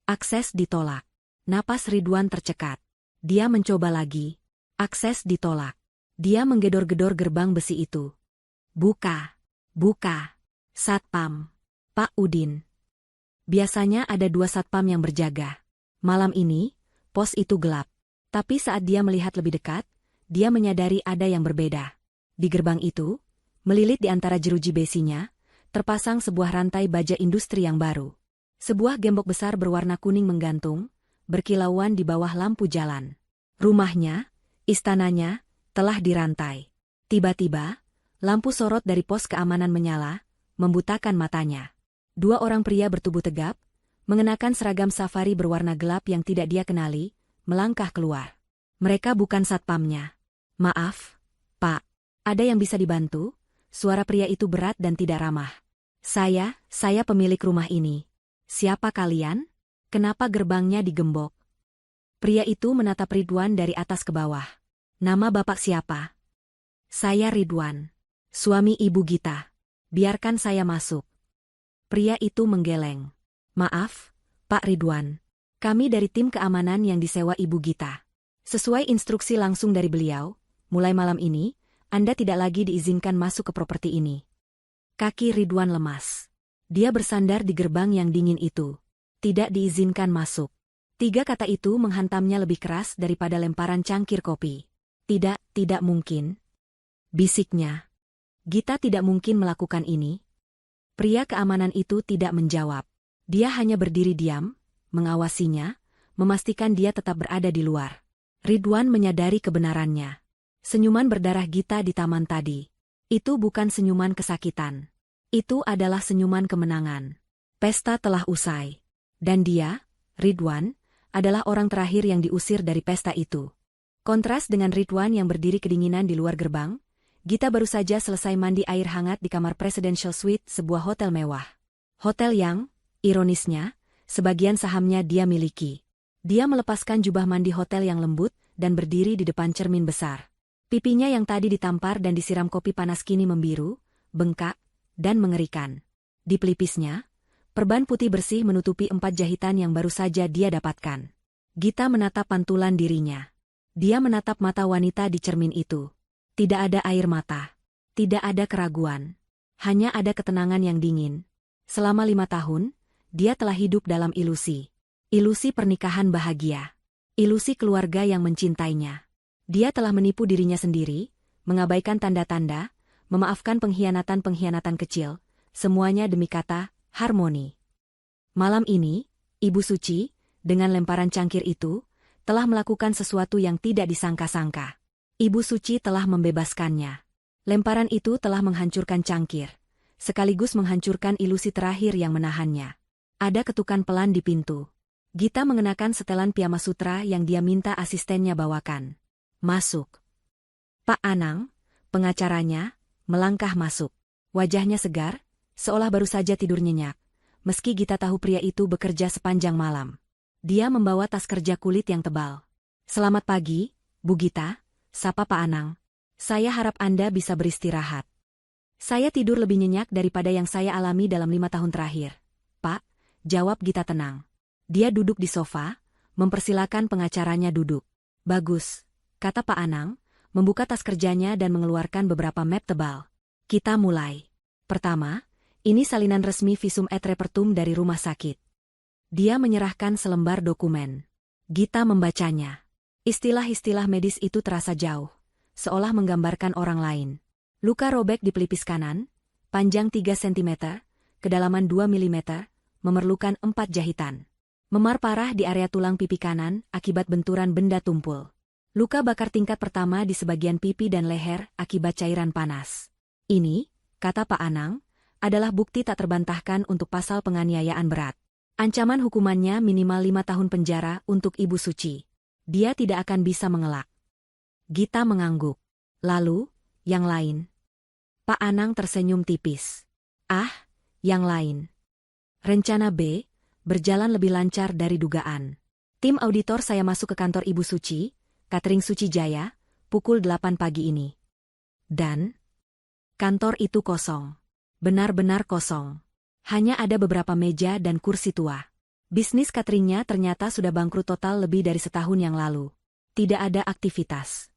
Akses ditolak. Napas Ridwan tercekat. Dia mencoba lagi. Akses ditolak. Dia menggedor-gedor gerbang besi itu. Buka. Buka. Satpam. Pak Udin. Biasanya ada 2 satpam yang berjaga. Malam ini, pos itu gelap. Tapi saat dia melihat lebih dekat, dia menyadari ada yang berbeda. Di gerbang itu, melilit di antara jeruji besinya, terpasang sebuah rantai baja industri yang baru. Sebuah gembok besar berwarna kuning menggantung, berkilauan di bawah lampu jalan. Rumahnya, istananya, telah dirantai. Tiba-tiba, lampu sorot dari pos keamanan menyala, membutakan matanya. 2 orang pria bertubuh tegap, mengenakan seragam safari berwarna gelap yang tidak dia kenali, melangkah keluar. Mereka bukan satpamnya. Maaf, Pak. Ada yang bisa dibantu? Suara pria itu berat dan tidak ramah. Saya pemilik rumah ini. Siapa kalian? Kenapa gerbangnya digembok? Pria itu menatap Ridwan dari atas ke bawah. Nama bapak siapa? Saya Ridwan. Suami Ibu Gita. Biarkan saya masuk. Pria itu menggeleng. Maaf, Pak Ridwan. Kami dari tim keamanan yang disewa Ibu Gita. Sesuai instruksi langsung dari beliau, mulai malam ini, Anda tidak lagi diizinkan masuk ke properti ini. Kaki Ridwan lemas. Dia bersandar di gerbang yang dingin itu. Tidak diizinkan masuk. 3 kata itu menghantamnya lebih keras daripada lemparan cangkir kopi. Tidak mungkin. Bisiknya. Gita tidak mungkin melakukan ini. Pria keamanan itu tidak menjawab. Dia hanya berdiri diam, mengawasinya, memastikan dia tetap berada di luar. Ridwan menyadari kebenarannya. Senyuman berdarah Gita di taman tadi. Itu bukan senyuman kesakitan. Itu adalah senyuman kemenangan. Pesta telah usai. Dan dia, Ridwan, adalah orang terakhir yang diusir dari pesta itu. Kontras dengan Ridwan yang berdiri kedinginan di luar gerbang, Gita baru saja selesai mandi air hangat di kamar Presidential Suite sebuah hotel mewah. Hotel yang, ironisnya, sebagian sahamnya dia miliki. Dia melepaskan jubah mandi hotel yang lembut dan berdiri di depan cermin besar. Pipinya yang tadi ditampar dan disiram kopi panas kini membiru, bengkak, dan mengerikan. Di pelipisnya, perban putih bersih menutupi 4 jahitan yang baru saja dia dapatkan. Gita menatap pantulan dirinya. Dia menatap mata wanita di cermin itu. Tidak ada air mata. Tidak ada keraguan. Hanya ada ketenangan yang dingin. Selama 5 tahun, dia telah hidup dalam ilusi. Ilusi pernikahan bahagia. Ilusi keluarga yang mencintainya. Dia telah menipu dirinya sendiri, mengabaikan tanda-tanda, memaafkan pengkhianatan-pengkhianatan kecil, semuanya demi kata, harmoni. Malam ini, Ibu Suci, dengan lemparan cangkir itu, telah melakukan sesuatu yang tidak disangka-sangka. Ibu Suci telah membebaskannya. Lemparan itu telah menghancurkan cangkir, sekaligus menghancurkan ilusi terakhir yang menahannya. Ada ketukan pelan di pintu. Gita mengenakan setelan piyama sutra yang dia minta asistennya bawakan. Masuk. Pak Anang, pengacaranya, melangkah masuk. Wajahnya segar, seolah baru saja tidur nyenyak. Meski Gita tahu pria itu bekerja sepanjang malam. Dia membawa tas kerja kulit yang tebal. Selamat pagi, Bu Gita, sapa Pak Anang. Saya harap Anda bisa beristirahat. Saya tidur lebih nyenyak daripada yang saya alami dalam 5 tahun terakhir. Pak, jawab Gita tenang. Dia duduk di sofa, mempersilakan pengacaranya duduk. Bagus, kata Pak Anang, membuka tas kerjanya dan mengeluarkan beberapa map tebal. Kita mulai. Pertama, ini salinan resmi visum et repertum dari rumah sakit. Dia menyerahkan selembar dokumen. Gita membacanya. Istilah-istilah medis itu terasa jauh, seolah menggambarkan orang lain. Luka robek di pelipis kanan, panjang 3 cm, kedalaman 2 mm, memerlukan 4 jahitan. Memar parah di area tulang pipi kanan akibat benturan benda tumpul. Luka bakar tingkat pertama di sebagian pipi dan leher akibat cairan panas. Ini, kata Pak Anang, adalah bukti tak terbantahkan untuk pasal penganiayaan berat. Ancaman hukumannya minimal 5 tahun penjara untuk Ibu Suci. Dia tidak akan bisa mengelak. Gita mengangguk. Lalu, yang lain. Pak Anang tersenyum tipis. Ah, yang lain. Rencana B berjalan lebih lancar dari dugaan. Tim auditor saya masuk ke kantor Ibu Suci, Catering Suci Jaya, pukul 8 pagi ini. Dan kantor itu kosong. Benar-benar kosong. Hanya ada beberapa meja dan kursi tua. Bisnis cateringnya ternyata sudah bangkrut total lebih dari setahun yang lalu. Tidak ada aktivitas.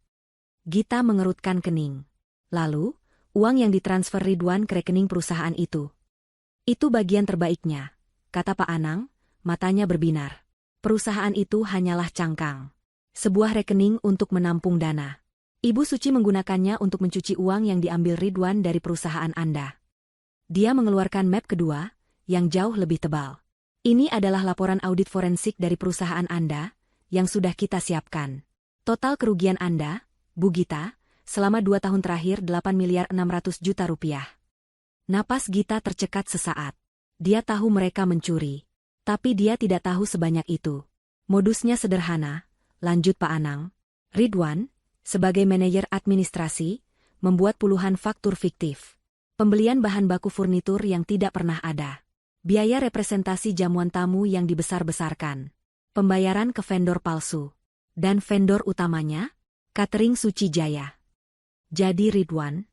Gita mengerutkan kening. Lalu, uang yang ditransfer Ridwan ke rekening perusahaan itu. Itu bagian terbaiknya, kata Pak Anang, matanya berbinar. Perusahaan itu hanyalah cangkang. Sebuah rekening untuk menampung dana. Ibu Suci menggunakannya untuk mencuci uang yang diambil Ridwan dari perusahaan Anda. Dia mengeluarkan map kedua, yang jauh lebih tebal. Ini adalah laporan audit forensik dari perusahaan Anda, yang sudah kita siapkan. Total kerugian Anda, Bu Gita, selama 2 tahun terakhir 8.600.000.000 rupiah. Napas Gita tercekat sesaat. Dia tahu mereka mencuri. Tapi dia tidak tahu sebanyak itu. Modusnya sederhana, lanjut Pak Anang. Ridwan, sebagai manajer administrasi, membuat puluhan faktur fiktif. Pembelian bahan baku furnitur yang tidak pernah ada. Biaya representasi jamuan tamu yang dibesar-besarkan. Pembayaran ke vendor palsu. Dan vendor utamanya, Catering Suci Jaya. Jadi Ridwan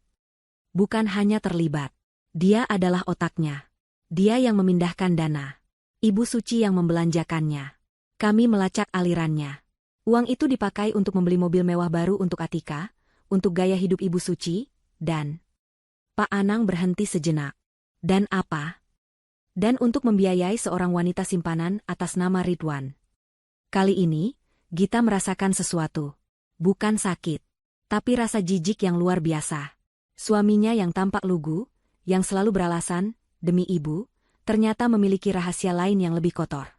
bukan hanya terlibat. Dia adalah otaknya. Dia yang memindahkan dana. Ibu Suci yang membelanjakannya. Kami melacak alirannya. Uang itu dipakai untuk membeli mobil mewah baru untuk Atika, untuk gaya hidup Ibu Suci, dan... Pak Anang berhenti sejenak. Dan apa? Dan untuk membiayai seorang wanita simpanan atas nama Ridwan. Kali ini, Gita merasakan sesuatu. Bukan sakit, tapi rasa jijik yang luar biasa. Suaminya yang tampak lugu, yang selalu beralasan, demi ibu, ternyata memiliki rahasia lain yang lebih kotor.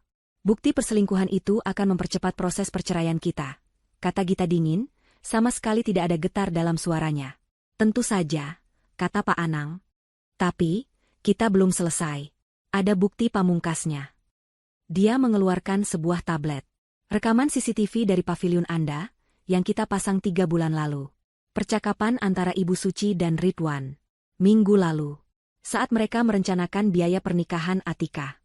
Bukti perselingkuhan itu akan mempercepat proses perceraian kita, kata Gita dingin, sama sekali tidak ada getar dalam suaranya. Tentu saja, kata Pak Anang. Tapi, kita belum selesai. Ada bukti pamungkasnya. Dia mengeluarkan sebuah tablet. Rekaman CCTV dari pavilion Anda, yang kita pasang 3 bulan lalu. Percakapan antara Ibu Suci dan Ridwan. Minggu lalu. Saat mereka merencanakan biaya pernikahan Atika.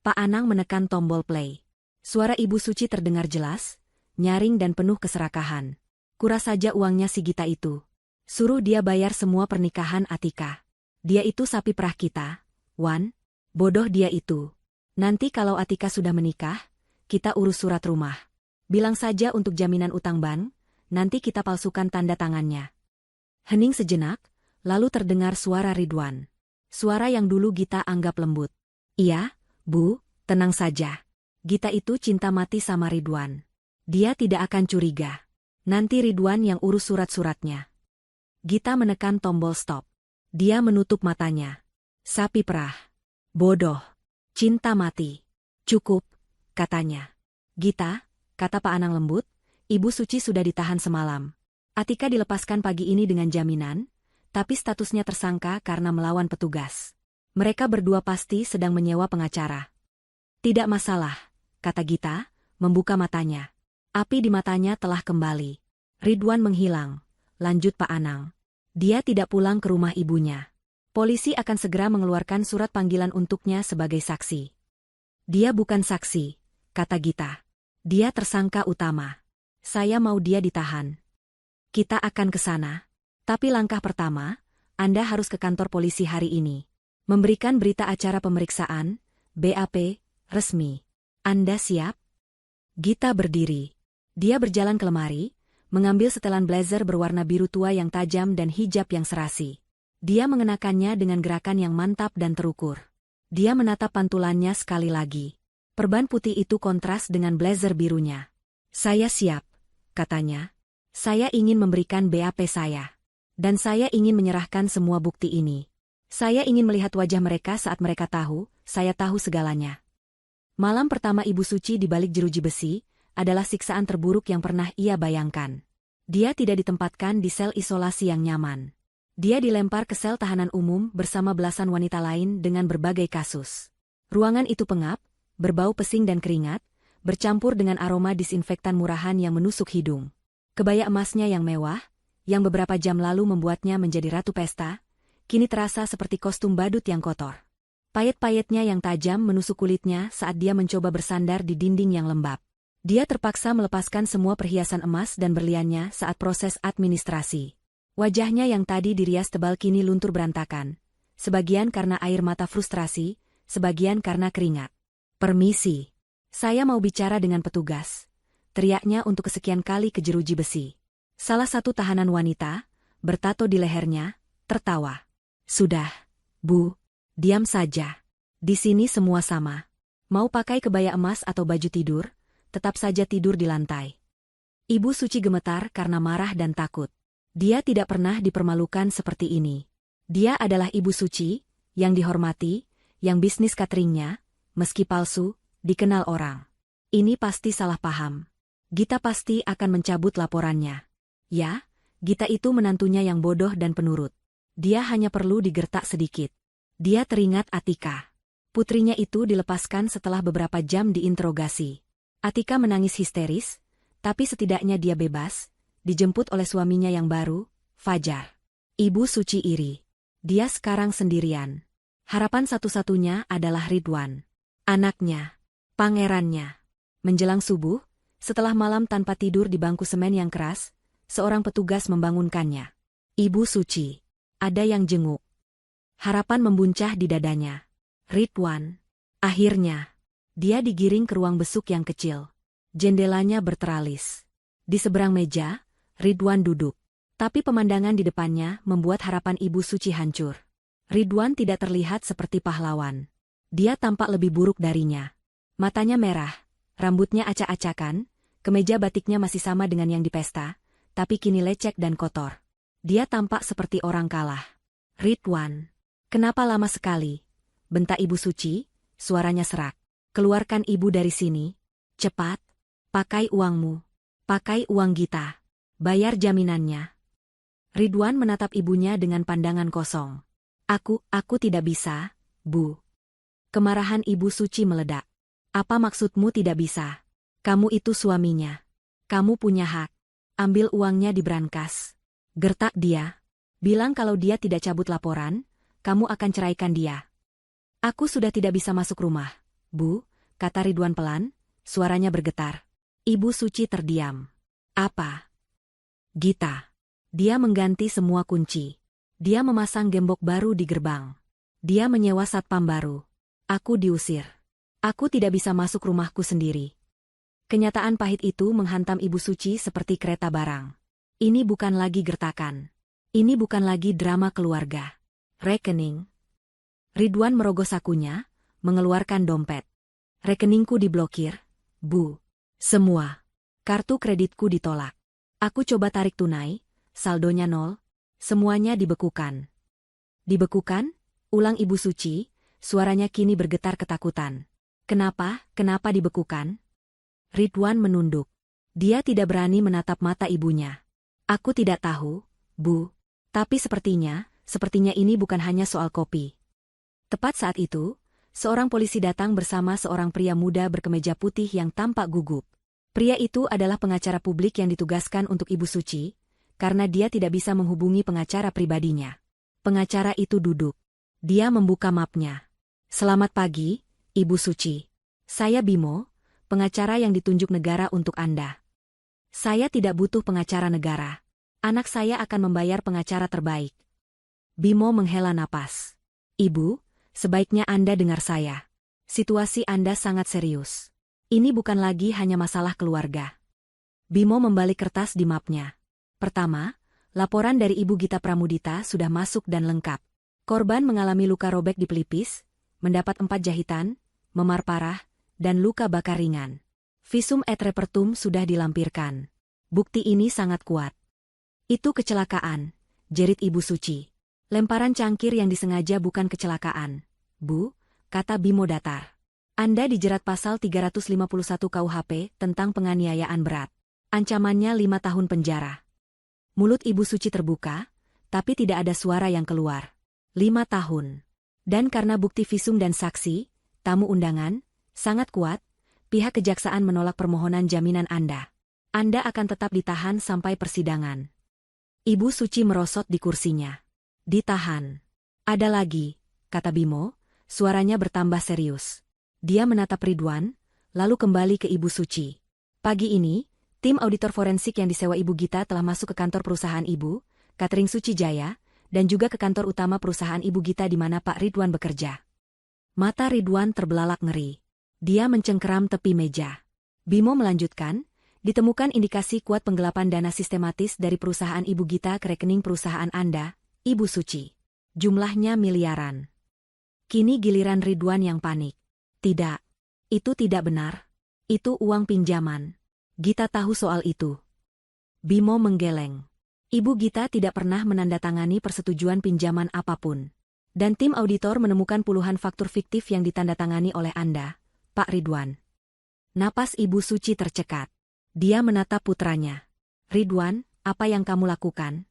Pak Anang menekan tombol play. Suara Ibu Suci terdengar jelas, nyaring dan penuh keserakahan. Kuras saja uangnya si Gita itu. Suruh dia bayar semua pernikahan Atika. Dia itu sapi perah kita, Wan. Bodoh dia itu. Nanti kalau Atika sudah menikah, kita urus surat rumah. Bilang saja untuk jaminan utang bank, nanti kita palsukan tanda tangannya. Hening sejenak, lalu terdengar suara Ridwan. Suara yang dulu Gita anggap lembut. Iya, Bu, tenang saja. Gita itu cinta mati sama Ridwan. Dia tidak akan curiga. Nanti Ridwan yang urus surat-suratnya. Gita menekan tombol stop. Dia menutup matanya. Sapi perah. Bodoh. Cinta mati. Cukup, katanya. Gita, kata Pak Anang lembut, Ibu Suci sudah ditahan semalam. Atika dilepaskan pagi ini dengan jaminan, tapi statusnya tersangka karena melawan petugas. Mereka berdua pasti sedang menyewa pengacara. Tidak masalah, kata Gita, membuka matanya. Api di matanya telah kembali. Ridwan menghilang, lanjut Pak Anang. Dia tidak pulang ke rumah ibunya. Polisi akan segera mengeluarkan surat panggilan untuknya sebagai saksi. Dia bukan saksi, kata Gita. Dia tersangka utama. Saya mau dia ditahan. Kita akan ke sana. Tapi langkah pertama, Anda harus ke kantor polisi hari ini. Memberikan berita acara pemeriksaan, BAP, resmi. Anda siap? Gita berdiri. Dia berjalan ke lemari, mengambil setelan blazer berwarna biru tua yang tajam dan hijab yang serasi. Dia mengenakannya dengan gerakan yang mantap dan terukur. Dia menatap pantulannya sekali lagi. Perban putih itu kontras dengan blazer birunya. Saya siap, katanya. Saya ingin memberikan BAP saya. Dan saya ingin menyerahkan semua bukti ini. Saya ingin melihat wajah mereka saat mereka tahu, saya tahu segalanya. Malam pertama Ibu Suci di balik jeruji besi, adalah siksaan terburuk yang pernah ia bayangkan. Dia tidak ditempatkan di sel isolasi yang nyaman. Dia dilempar ke sel tahanan umum bersama belasan wanita lain dengan berbagai kasus. Ruangan itu pengap, berbau pesing dan keringat, bercampur dengan aroma disinfektan murahan yang menusuk hidung. Kebaya emasnya yang mewah, yang beberapa jam lalu membuatnya menjadi ratu pesta, kini terasa seperti kostum badut yang kotor. Payet-payetnya yang tajam menusuk kulitnya saat dia mencoba bersandar di dinding yang lembab. Dia terpaksa melepaskan semua perhiasan emas dan berliannya saat proses administrasi. Wajahnya yang tadi dirias tebal kini luntur berantakan. Sebagian karena air mata frustrasi, sebagian karena keringat. Permisi. Saya mau bicara dengan petugas. Teriaknya untuk kesekian kali ke jeruji besi. Salah satu tahanan wanita, bertato di lehernya, tertawa. Sudah, Bu, diam saja. Di sini semua sama. Mau pakai kebaya emas atau baju tidur, tetap saja tidur di lantai. Ibu Suci gemetar karena marah dan takut. Dia tidak pernah dipermalukan seperti ini. Dia adalah Ibu Suci, yang dihormati, yang bisnis cateringnya, meski palsu, dikenal orang. Ini pasti salah paham. Gita pasti akan mencabut laporannya. Ya, Gita itu menantunya yang bodoh dan penurut. Dia hanya perlu digertak sedikit. Dia teringat Atika. Putrinya itu dilepaskan setelah beberapa jam diinterogasi. Atika menangis histeris, tapi setidaknya dia bebas, dijemput oleh suaminya yang baru, Fajar. Ibu Suci iri. Dia sekarang sendirian. Harapan satu-satunya adalah Ridwan. Anaknya. Pangerannya. Menjelang subuh, setelah malam tanpa tidur di bangku semen yang keras, seorang petugas membangunkannya. Ibu Suci. Ada yang jenguk. Harapan membuncah di dadanya. Ridwan. Akhirnya. Dia digiring ke ruang besuk yang kecil. Jendelanya berteralis. Di seberang meja, Ridwan duduk. Tapi pemandangan di depannya membuat harapan Ibu Suci hancur. Ridwan tidak terlihat seperti pahlawan. Dia tampak lebih buruk darinya. Matanya merah, rambutnya acak-acakan, kemeja batiknya masih sama dengan yang di pesta, tapi kini lecek dan kotor. Dia tampak seperti orang kalah. Ridwan. Kenapa lama sekali? Bentak Ibu Suci, suaranya serak. Keluarkan ibu dari sini. Cepat. Pakai uangmu. Pakai uang Gita. Bayar jaminannya. Ridwan menatap ibunya dengan pandangan kosong. Aku tidak bisa, Bu. Kemarahan Ibu Suci meledak. Apa maksudmu tidak bisa? Kamu itu suaminya. Kamu punya hak. Ambil uangnya di brankas. Gertak dia. Bilang kalau dia tidak cabut laporan, kamu akan ceraikan dia. Aku sudah tidak bisa masuk rumah, Bu, kata Ridwan pelan, suaranya bergetar. Ibu Suci terdiam. Apa? Gita. Dia mengganti semua kunci. Dia memasang gembok baru di gerbang. Dia menyewa satpam baru. Aku diusir. Aku tidak bisa masuk rumahku sendiri. Kenyataan pahit itu menghantam Ibu Suci seperti kereta barang. Ini bukan lagi gertakan. Ini bukan lagi drama keluarga. Rekening. Ridwan merogoh sakunya, mengeluarkan dompet. Rekeningku diblokir, Bu. Semua. Kartu kreditku ditolak. Aku coba tarik tunai, saldonya nol. Semuanya dibekukan. Dibekukan? Ulang Ibu Suci, suaranya kini bergetar ketakutan. Kenapa dibekukan? Ridwan menunduk. Dia tidak berani menatap mata ibunya. Aku tidak tahu, Bu. Tapi sepertinya ini bukan hanya soal kopi. Tepat saat itu, seorang polisi datang bersama seorang pria muda berkemeja putih yang tampak gugup. Pria itu adalah pengacara publik yang ditugaskan untuk Ibu Suci, karena dia tidak bisa menghubungi pengacara pribadinya. Pengacara itu duduk. Dia membuka mapnya. Selamat pagi, Ibu Suci. Saya Bimo, pengacara yang ditunjuk negara untuk Anda. Saya tidak butuh pengacara negara. Anak saya akan membayar pengacara terbaik. Bimo menghela napas. Ibu, sebaiknya Anda dengar saya. Situasi Anda sangat serius. Ini bukan lagi hanya masalah keluarga. Bimo membalik kertas di mapnya. Pertama, laporan dari Ibu Gita Pramudita sudah masuk dan lengkap. Korban mengalami luka robek di pelipis, mendapat 4 jahitan, memar parah, dan luka bakar ringan. Visum et repertum sudah dilampirkan. Bukti ini sangat kuat. Itu kecelakaan, jerit Ibu Suci. Lemparan cangkir yang disengaja bukan kecelakaan. Bu, kata Bimo datar. Anda dijerat pasal 351 KUHP tentang penganiayaan berat. Ancamannya 5 tahun penjara. Mulut Ibu Suci terbuka, tapi tidak ada suara yang keluar. 5 tahun. Dan karena bukti visum dan saksi, tamu undangan, sangat kuat, pihak kejaksaan menolak permohonan jaminan Anda. Anda akan tetap ditahan sampai persidangan. Ibu Suci merosot di kursinya. Ditahan. Ada lagi, kata Bimo, suaranya bertambah serius. Dia menatap Ridwan, lalu kembali ke Ibu Suci. Pagi ini, tim auditor forensik yang disewa Ibu Gita telah masuk ke kantor perusahaan Ibu, Catering Suci Jaya, dan juga ke kantor utama perusahaan Ibu Gita di mana Pak Ridwan bekerja. Mata Ridwan terbelalak ngeri. Dia mencengkeram tepi meja. Bimo melanjutkan, ditemukan indikasi kuat penggelapan dana sistematis dari perusahaan Ibu Gita ke rekening perusahaan Anda, Ibu Suci. Jumlahnya miliaran. Kini giliran Ridwan yang panik. Tidak. Itu tidak benar. Itu uang pinjaman. Gita tahu soal itu. Bimo menggeleng. Ibu Gita tidak pernah menandatangani persetujuan pinjaman apapun. Dan tim auditor menemukan puluhan faktur fiktif yang ditandatangani oleh Anda, Pak Ridwan. Napas Ibu Suci tercekat. Dia menatap putranya. Ridwan, apa yang kamu lakukan?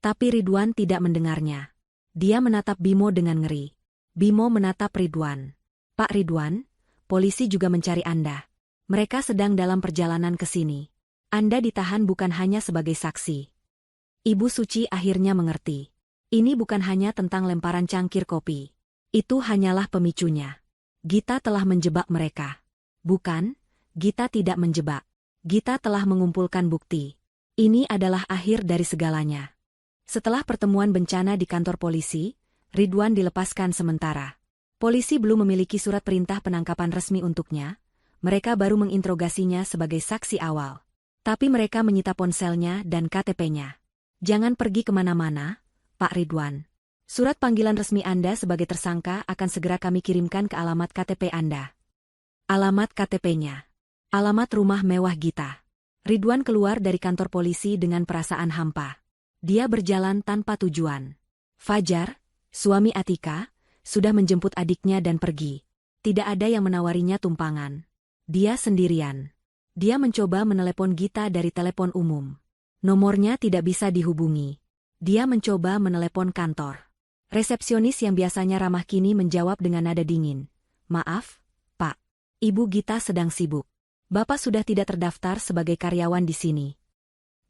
Tapi Ridwan tidak mendengarnya. Dia menatap Bimo dengan ngeri. Bimo menatap Ridwan. Pak Ridwan, polisi juga mencari Anda. Mereka sedang dalam perjalanan ke sini. Anda ditahan bukan hanya sebagai saksi. Ibu Suci akhirnya mengerti. Ini bukan hanya tentang lemparan cangkir kopi. Itu hanyalah pemicunya. Gita telah menjebak mereka. Bukan, Gita tidak menjebak. Gita telah mengumpulkan bukti. Ini adalah akhir dari segalanya. Setelah pertemuan bencana di kantor polisi, Ridwan dilepaskan sementara. Polisi belum memiliki surat perintah penangkapan resmi untuknya. Mereka baru menginterogasinya sebagai saksi awal. Tapi mereka menyita ponselnya dan KTP-nya. Jangan pergi kemana-mana, Pak Ridwan. Surat panggilan resmi Anda sebagai tersangka akan segera kami kirimkan ke alamat KTP Anda. Alamat KTP-nya. Alamat rumah mewah Gita. Ridwan keluar dari kantor polisi dengan perasaan hampa. Dia berjalan tanpa tujuan. Fajar, suami Atika, sudah menjemput adiknya dan pergi. Tidak ada yang menawarinya tumpangan. Dia sendirian. Dia mencoba menelepon Gita dari telepon umum. Nomornya tidak bisa dihubungi. Dia mencoba menelepon kantor. Resepsionis yang biasanya ramah kini menjawab dengan nada dingin. Maaf, Pak. Ibu Gita sedang sibuk. Bapak sudah tidak terdaftar sebagai karyawan di sini.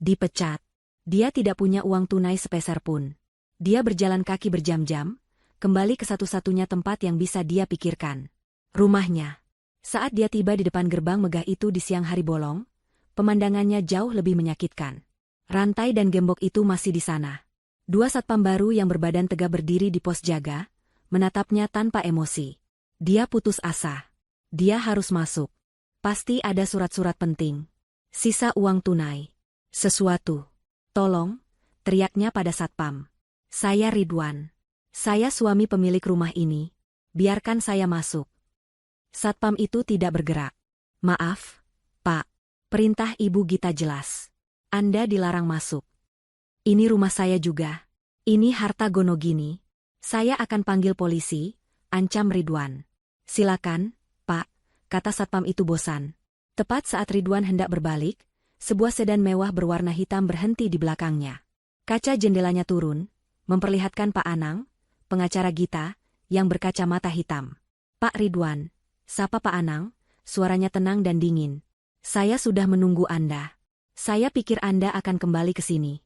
Dipecat. Dia tidak punya uang tunai sepeser pun. Dia berjalan kaki berjam-jam, kembali ke satu-satunya tempat yang bisa dia pikirkan. Rumahnya. Saat dia tiba di depan gerbang megah itu di siang hari bolong, pemandangannya jauh lebih menyakitkan. Rantai dan gembok itu masih di sana. Dua satpam baru yang berbadan tegap berdiri di pos jaga, menatapnya tanpa emosi. Dia putus asa. Dia harus masuk. Pasti ada surat-surat penting. Sisa uang tunai. Sesuatu. Tolong, teriaknya pada satpam. Saya Ridwan. Saya suami pemilik rumah ini. Biarkan saya masuk. Satpam itu tidak bergerak. Maaf, Pak. Perintah Ibu Gita jelas. Anda dilarang masuk. Ini rumah saya juga. Ini harta Gonogini. Saya akan panggil polisi, ancam Ridwan. Silakan, Pak, kata satpam itu bosan. Tepat saat Ridwan hendak berbalik, sebuah sedan mewah berwarna hitam berhenti di belakangnya. Kaca jendelanya turun, memperlihatkan Pak Anang, pengacara Gita, yang berkacamata hitam. Pak Ridwan, sapa Pak Anang, suaranya tenang dan dingin. Saya sudah menunggu Anda. Saya pikir Anda akan kembali ke sini.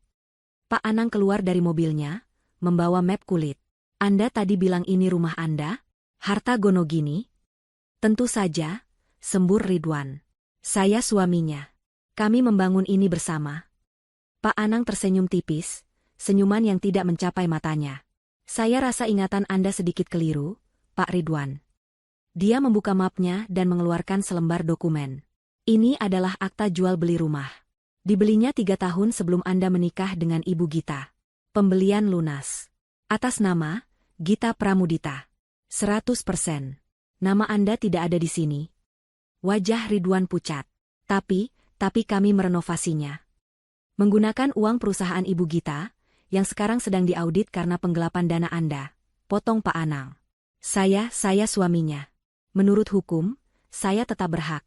Pak Anang keluar dari mobilnya, membawa map kulit. Anda tadi bilang ini rumah Anda? Harta Gonogini? Tentu saja, sembur Ridwan. Saya suaminya. Kami membangun ini bersama. Pak Anang tersenyum tipis, senyuman yang tidak mencapai matanya. Saya rasa ingatan Anda sedikit keliru, Pak Ridwan. Dia membuka mapnya dan mengeluarkan selembar dokumen. Ini adalah akta jual beli rumah. Dibelinya 3 tahun sebelum Anda menikah dengan Ibu Gita. Pembelian lunas. Atas nama, Gita Pramudita. 100%. Nama Anda tidak ada di sini. Wajah Ridwan pucat. Tapi kami merenovasinya. Menggunakan uang perusahaan Ibu Gita, yang sekarang sedang diaudit karena penggelapan dana Anda. Potong Pak Anang. Saya suaminya. Menurut hukum, saya tetap berhak.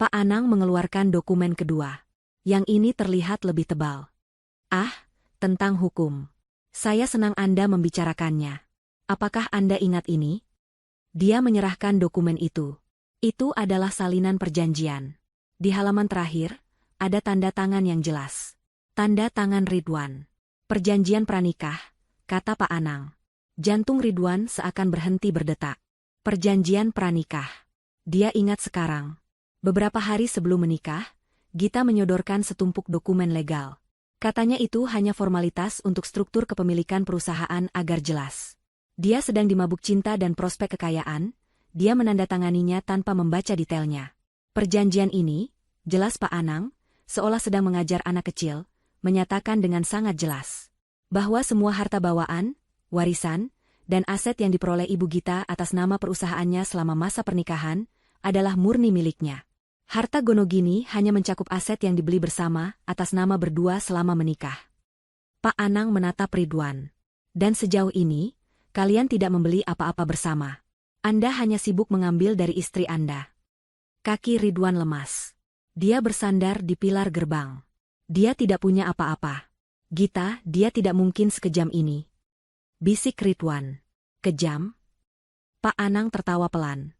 Pak Anang mengeluarkan dokumen kedua. Yang ini terlihat lebih tebal. Ah, tentang hukum. Saya senang Anda membicarakannya. Apakah Anda ingat ini? Dia menyerahkan dokumen itu. Itu adalah salinan perjanjian. Di halaman terakhir, ada tanda tangan yang jelas. Tanda tangan Ridwan. Perjanjian pranikah, kata Pak Anang. Jantung Ridwan seakan berhenti berdetak. Perjanjian pranikah. Dia ingat sekarang. Beberapa hari sebelum menikah, Gita menyodorkan setumpuk dokumen legal. Katanya itu hanya formalitas untuk struktur kepemilikan perusahaan agar jelas. Dia sedang dimabuk cinta dan prospek kekayaan, dia menandatanganinya tanpa membaca detailnya. Perjanjian ini, jelas Pak Anang, seolah sedang mengajar anak kecil, menyatakan dengan sangat jelas bahwa semua harta bawaan, warisan, dan aset yang diperoleh Ibu Gita atas nama perusahaannya selama masa pernikahan adalah murni miliknya. Harta Gonogini hanya mencakup aset yang dibeli bersama atas nama berdua selama menikah. Pak Anang menatap Ridwan. Dan sejauh ini, kalian tidak membeli apa-apa bersama. Anda hanya sibuk mengambil dari istri Anda. Kaki Ridwan lemas. Dia bersandar di pilar gerbang. Dia tidak punya apa-apa. Gita, dia tidak mungkin sekejam ini. Bisik Ridwan. Kejam? Pak Anang tertawa pelan.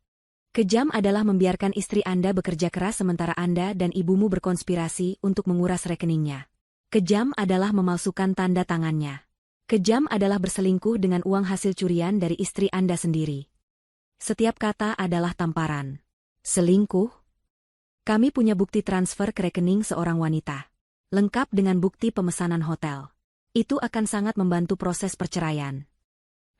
Kejam adalah membiarkan istri Anda bekerja keras sementara Anda dan ibumu berkonspirasi untuk menguras rekeningnya. Kejam adalah memalsukan tanda tangannya. Kejam adalah berselingkuh dengan uang hasil curian dari istri Anda sendiri. Setiap kata adalah tamparan. Selingkuh? Kami punya bukti transfer ke rekening seorang wanita. Lengkap dengan bukti pemesanan hotel. Itu akan sangat membantu proses perceraian.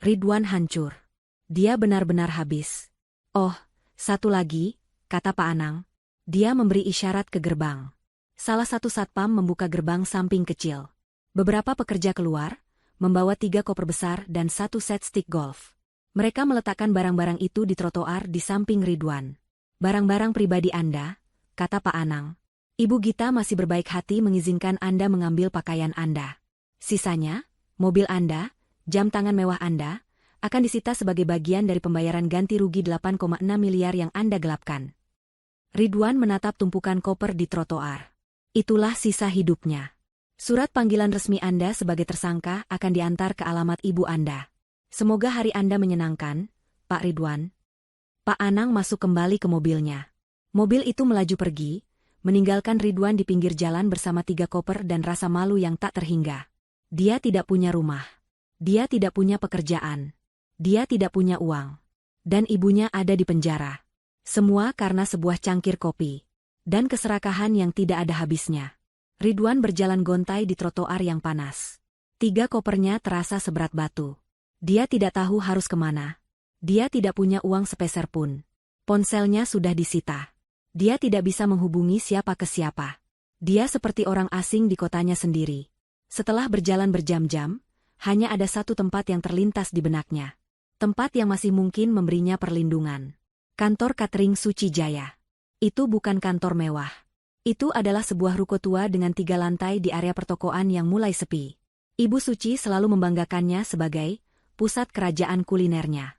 Ridwan hancur. Dia benar-benar habis. Oh, satu lagi, kata Pak Anang. Dia memberi isyarat ke gerbang. Salah satu satpam membuka gerbang samping kecil. Beberapa pekerja keluar, membawa 3 koper besar dan 1 set stick golf. Mereka meletakkan barang-barang itu di trotoar di samping Ridwan. Barang-barang pribadi Anda, kata Pak Anang. Ibu Gita masih berbaik hati mengizinkan Anda mengambil pakaian Anda. Sisanya, mobil Anda, jam tangan mewah Anda, akan disita sebagai bagian dari pembayaran ganti rugi 8,6 miliar yang Anda gelapkan. Ridwan menatap tumpukan koper di trotoar. Itulah sisa hidupnya. Surat panggilan resmi Anda sebagai tersangka akan diantar ke alamat ibu Anda. Semoga hari Anda menyenangkan, Pak Ridwan. Pak Anang masuk kembali ke mobilnya. Mobil itu melaju pergi, meninggalkan Ridwan di pinggir jalan bersama 3 koper dan rasa malu yang tak terhingga. Dia tidak punya rumah. Dia tidak punya pekerjaan. Dia tidak punya uang. Dan ibunya ada di penjara. Semua karena sebuah cangkir kopi. Dan keserakahan yang tidak ada habisnya. Ridwan berjalan gontai di trotoar yang panas. 3 kopernya terasa seberat batu. Dia tidak tahu harus kemana. Dia tidak punya uang sepeser pun. Ponselnya sudah disita. Dia tidak bisa menghubungi siapa ke siapa. Dia seperti orang asing di kotanya sendiri. Setelah berjalan berjam-jam, hanya ada satu tempat yang terlintas di benaknya. Tempat yang masih mungkin memberinya perlindungan. Kantor catering Suci Jaya. Itu bukan kantor mewah. Itu adalah sebuah ruko tua dengan 3 lantai di area pertokoan yang mulai sepi. Ibu Suci selalu membanggakannya sebagai pusat kerajaan kulinernya.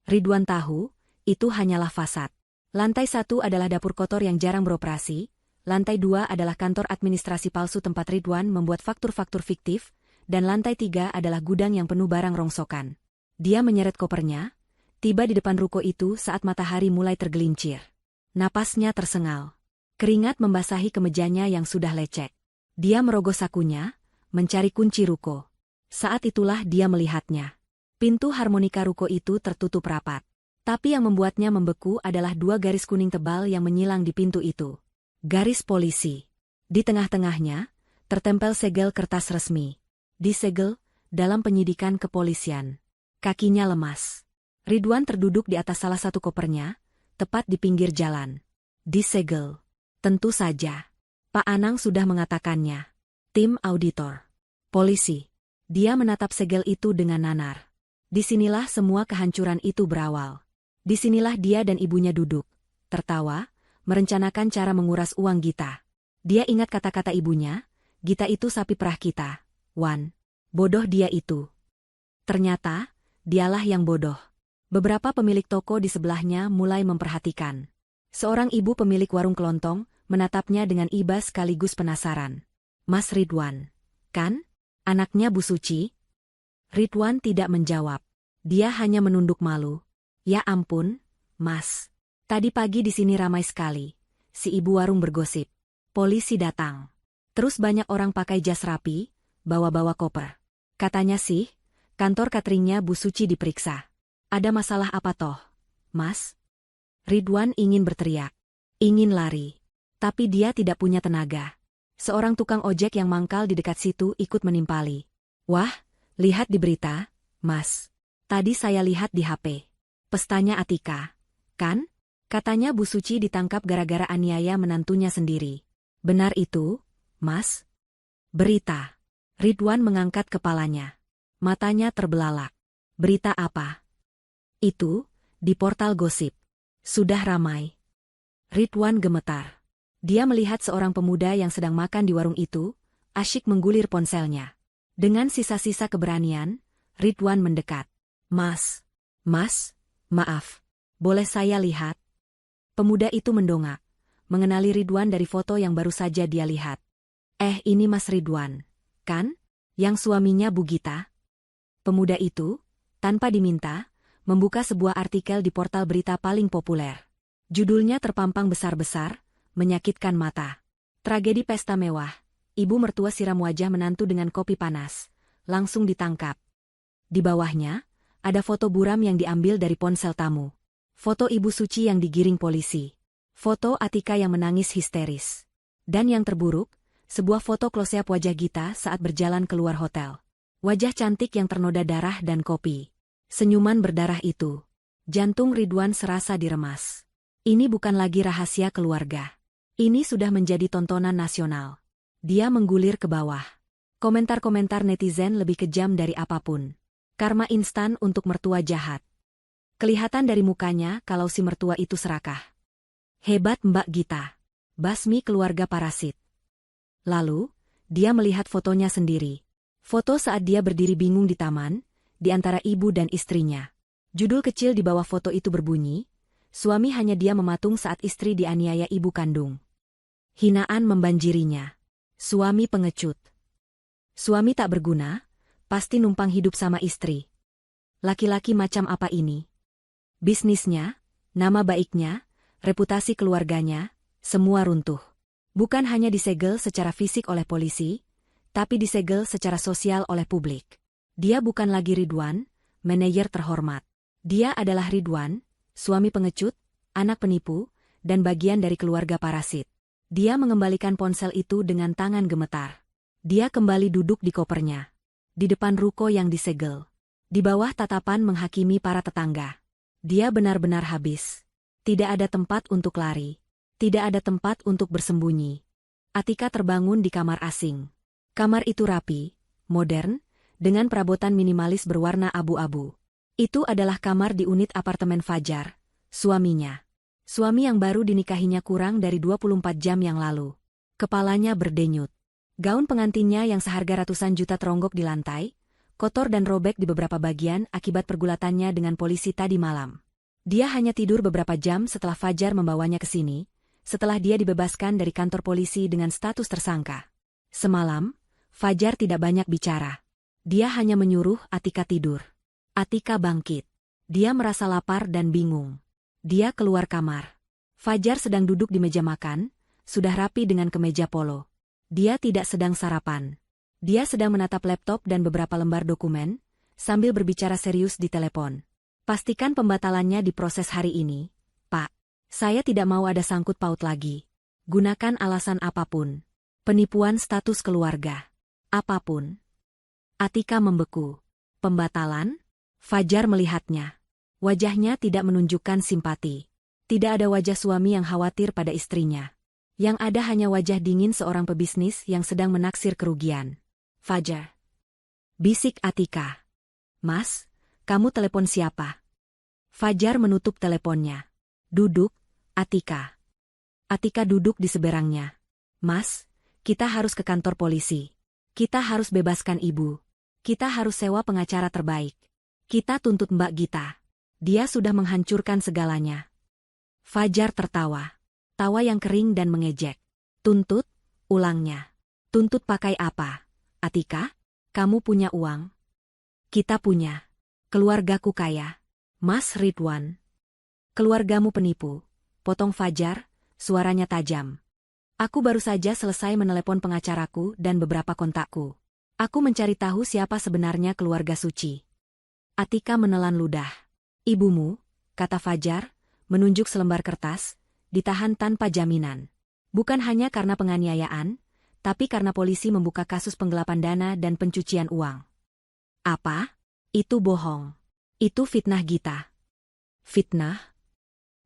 Ridwan tahu, itu hanyalah fasad. Lantai 1 adalah dapur kotor yang jarang beroperasi, lantai 2 adalah kantor administrasi palsu tempat Ridwan membuat faktur-faktur fiktif, dan lantai 3 adalah gudang yang penuh barang rongsokan. Dia menyeret kopernya, tiba di depan ruko itu saat matahari mulai tergelincir. Napasnya tersengal. Keringat membasahi kemejanya yang sudah lecek. Dia merogoh sakunya, mencari kunci ruko. Saat itulah dia melihatnya. Pintu harmonika ruko itu tertutup rapat. Tapi yang membuatnya membeku adalah 2 garis kuning tebal yang menyilang di pintu itu. Garis polisi. Di tengah-tengahnya, tertempel segel kertas resmi. Disegel, dalam penyidikan kepolisian. Kakinya lemas. Ridwan terduduk di atas salah satu kopernya, tepat di pinggir jalan. Disegel. Tentu saja. Pak Anang sudah mengatakannya. Tim auditor. Polisi. Dia menatap segel itu dengan nanar. Disinilah semua kehancuran itu berawal. Disinilah dia dan ibunya duduk, tertawa, merencanakan cara menguras uang Gita. Dia ingat kata-kata ibunya, Gita itu sapi perah kita. Wan. Bodoh dia itu. Ternyata, dialah yang bodoh. Beberapa pemilik toko di sebelahnya mulai memperhatikan. Seorang ibu pemilik warung kelontong menatapnya dengan iba sekaligus penasaran. Mas Ridwan, kan? Anaknya Bu Suci? Ridwan tidak menjawab. Dia hanya menunduk malu. Ya ampun, Mas. Tadi pagi di sini ramai sekali. Si ibu warung bergosip. Polisi datang. Terus banyak orang pakai jas rapi, bawa-bawa koper. Katanya sih, kantor cateringnya Bu Suci diperiksa. Ada masalah apa toh, Mas? Ridwan ingin berteriak. Ingin lari. Tapi dia tidak punya tenaga. Seorang tukang ojek yang mangkal di dekat situ ikut menimpali. Wah, lihat di berita, Mas. Tadi saya lihat di HP. Pestanya Atika. Kan? Katanya Bu Suci ditangkap gara-gara aniaya menantunya sendiri. Benar itu, Mas? Berita. Ridwan mengangkat kepalanya. Matanya terbelalak. Berita apa? Itu, di portal gosip. Sudah ramai. Ridwan gemetar. Dia melihat seorang pemuda yang sedang makan di warung itu, asyik menggulir ponselnya. Dengan sisa-sisa keberanian, Ridwan mendekat. Mas, maaf. Boleh saya lihat? Pemuda itu mendongak, mengenali Ridwan dari foto yang baru saja dia lihat. Ini Mas Ridwan, kan? Yang suaminya Bu Gita? Pemuda itu, tanpa diminta, membuka sebuah artikel di portal berita paling populer. Judulnya terpampang besar-besar, menyakitkan mata. Tragedi pesta mewah, ibu mertua siram wajah menantu dengan kopi panas, langsung ditangkap. Di bawahnya, ada foto buram yang diambil dari ponsel tamu. Foto Ibu Suci yang digiring polisi. Foto Atika yang menangis histeris. Dan yang terburuk, sebuah foto close-up wajah Gita saat berjalan keluar hotel. Wajah cantik yang ternoda darah dan kopi. Senyuman berdarah itu. Jantung Ridwan serasa diremas. Ini bukan lagi rahasia keluarga. Ini sudah menjadi tontonan nasional. Dia menggulir ke bawah. Komentar-komentar netizen lebih kejam dari apapun. Karma instan untuk mertua jahat. Kelihatan dari mukanya kalau si mertua itu serakah. Hebat Mbak Gita. Basmi keluarga parasit. Lalu, dia melihat fotonya sendiri. Foto saat dia berdiri bingung di taman, di antara ibu dan istrinya. Judul kecil di bawah foto itu berbunyi, Suami hanya dia mematung saat istri dianiaya ibu kandung. Hinaan membanjirinya. Suami pengecut. Suami tak berguna, pasti numpang hidup sama istri. Laki-laki macam apa ini? Bisnisnya, nama baiknya, reputasi keluarganya, semua runtuh. Bukan hanya disegel secara fisik oleh polisi, tapi disegel secara sosial oleh publik. Dia bukan lagi Ridwan, manajer terhormat. Dia adalah Ridwan, suami pengecut, anak penipu, dan bagian dari keluarga parasit. Dia mengembalikan ponsel itu dengan tangan gemetar. Dia kembali duduk di kopernya. Di depan ruko yang disegel. Di bawah tatapan menghakimi para tetangga. Dia benar-benar habis. Tidak ada tempat untuk lari. Tidak ada tempat untuk bersembunyi. Atika terbangun di kamar asing. Kamar itu rapi, modern, dengan perabotan minimalis berwarna abu-abu. Itu adalah kamar di unit apartemen Fajar, suaminya. Suami yang baru dinikahinya kurang dari 24 jam yang lalu. Kepalanya berdenyut. Gaun pengantinnya yang seharga ratusan juta teronggok di lantai, kotor dan robek di beberapa bagian akibat pergulatannya dengan polisi tadi malam. Dia hanya tidur beberapa jam setelah Fajar membawanya ke sini, setelah dia dibebaskan dari kantor polisi dengan status tersangka. Semalam, Fajar tidak banyak bicara. Dia hanya menyuruh Atika tidur. Atika bangkit. Dia merasa lapar dan bingung. Dia keluar kamar. Fajar sedang duduk di meja makan, sudah rapi dengan kemeja polo. Dia tidak sedang sarapan. Dia sedang menatap laptop dan beberapa lembar dokumen, sambil berbicara serius di telepon. Pastikan pembatalannya diproses hari ini, Pak. Saya tidak mau ada sangkut paut lagi. Gunakan alasan apapun. Penipuan status keluarga. Apapun. Atika membeku. Pembatalan? Fajar melihatnya. Wajahnya tidak menunjukkan simpati. Tidak ada wajah suami yang khawatir pada istrinya. Yang ada hanya wajah dingin seorang pebisnis yang sedang menaksir kerugian. Fajar. Bisik Atika. Mas, kamu telepon siapa? Fajar menutup teleponnya. Duduk, Atika. Atika duduk di seberangnya. Mas, kita harus ke kantor polisi. Kita harus bebaskan ibu. Kita harus sewa pengacara terbaik. Kita tuntut Mbak Gita. Dia sudah menghancurkan segalanya. Fajar tertawa. Tawa yang kering dan mengejek. Tuntut, ulangnya. Tuntut pakai apa? Atika, kamu punya uang? Kita punya. Keluargaku kaya. Mas Ridwan. Keluargamu penipu. Potong Fajar, suaranya tajam. Aku baru saja selesai menelepon pengacaraku dan beberapa kontakku. Aku mencari tahu siapa sebenarnya keluarga Suci. Atika menelan ludah. Ibumu, kata Fajar, menunjuk selembar kertas, ditahan tanpa jaminan. Bukan hanya karena penganiayaan, tapi karena polisi membuka kasus penggelapan dana dan pencucian uang. Apa? Itu bohong. Itu fitnah Gita. Fitnah?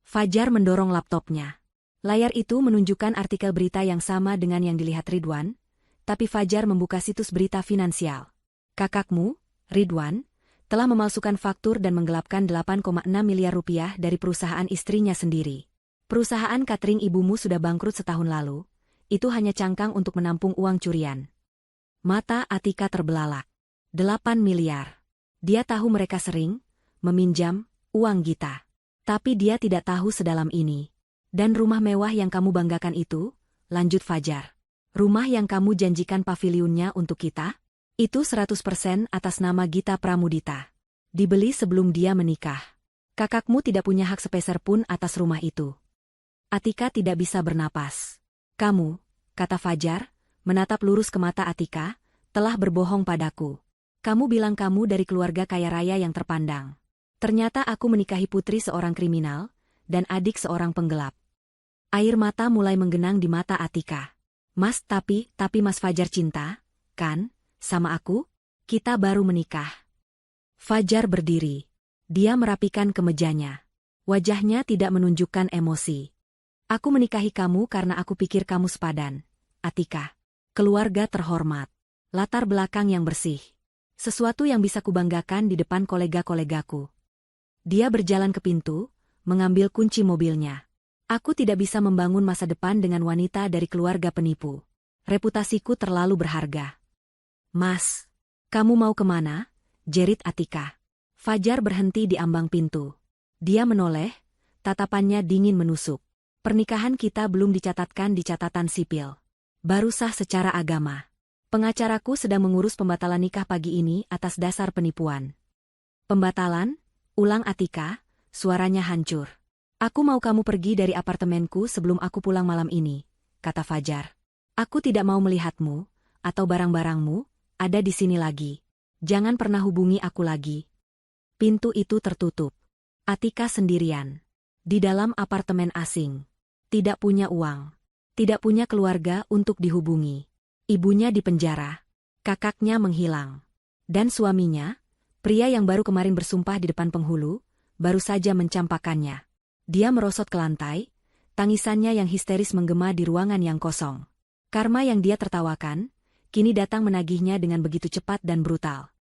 Fajar mendorong laptopnya. Layar itu menunjukkan artikel berita yang sama dengan yang dilihat Ridwan, tapi Fajar membuka situs berita finansial. Kakakmu, Ridwan, telah memalsukan faktur dan menggelapkan 8,6 miliar rupiah dari perusahaan istrinya sendiri. Perusahaan catering ibumu sudah bangkrut setahun lalu, itu hanya cangkang untuk menampung uang curian. Mata Atika terbelalak. 8 miliar. Dia tahu mereka sering meminjam uang Gita. Tapi dia tidak tahu sedalam ini. Dan rumah mewah yang kamu banggakan itu, lanjut Fajar. Rumah yang kamu janjikan pavilionnya untuk kita? Itu 100% atas nama Gita Pramudita. Dibeli sebelum dia menikah. Kakakmu tidak punya hak sepeser pun atas rumah itu. Atika tidak bisa bernapas. Kamu, kata Fajar, menatap lurus ke mata Atika, telah berbohong padaku. Kamu bilang kamu dari keluarga kaya raya yang terpandang. Ternyata aku menikahi putri seorang kriminal, dan adik seorang penggelap. Air mata mulai menggenang di mata Atika. Mas, tapi Mas Fajar cinta, kan? Sama aku? Kita baru menikah. Fajar berdiri. Dia merapikan kemejanya. Wajahnya tidak menunjukkan emosi. Aku menikahi kamu karena aku pikir kamu sepadan, Atika. Keluarga terhormat. Latar belakang yang bersih. Sesuatu yang bisa kubanggakan di depan kolega-kolegaku. Dia berjalan ke pintu, mengambil kunci mobilnya. Aku tidak bisa membangun masa depan dengan wanita dari keluarga penipu. Reputasiku terlalu berharga. Mas, kamu mau kemana? Jerit Atika. Fajar berhenti di ambang pintu. Dia menoleh, Tatapannya dingin menusuk. Pernikahan kita belum dicatatkan di catatan sipil. Baru sah secara agama. Pengacaraku sedang mengurus pembatalan nikah pagi ini atas dasar penipuan. Pembatalan? Ulang Atika, suaranya hancur. Aku mau kamu pergi dari apartemenku sebelum aku pulang malam ini, kata Fajar. Aku tidak mau melihatmu, atau barang-barangmu, ada di sini lagi. Jangan pernah hubungi aku lagi. Pintu itu tertutup. Atika sendirian. Di dalam apartemen asing. Tidak punya uang. Tidak punya keluarga untuk dihubungi. Ibunya dipenjara. Kakaknya menghilang. Dan suaminya, pria yang baru kemarin bersumpah di depan penghulu, baru saja mencampakkannya. Dia merosot ke lantai, tangisannya yang histeris menggema di ruangan yang kosong. Karma yang dia tertawakan, kini datang menagihnya dengan begitu cepat dan brutal.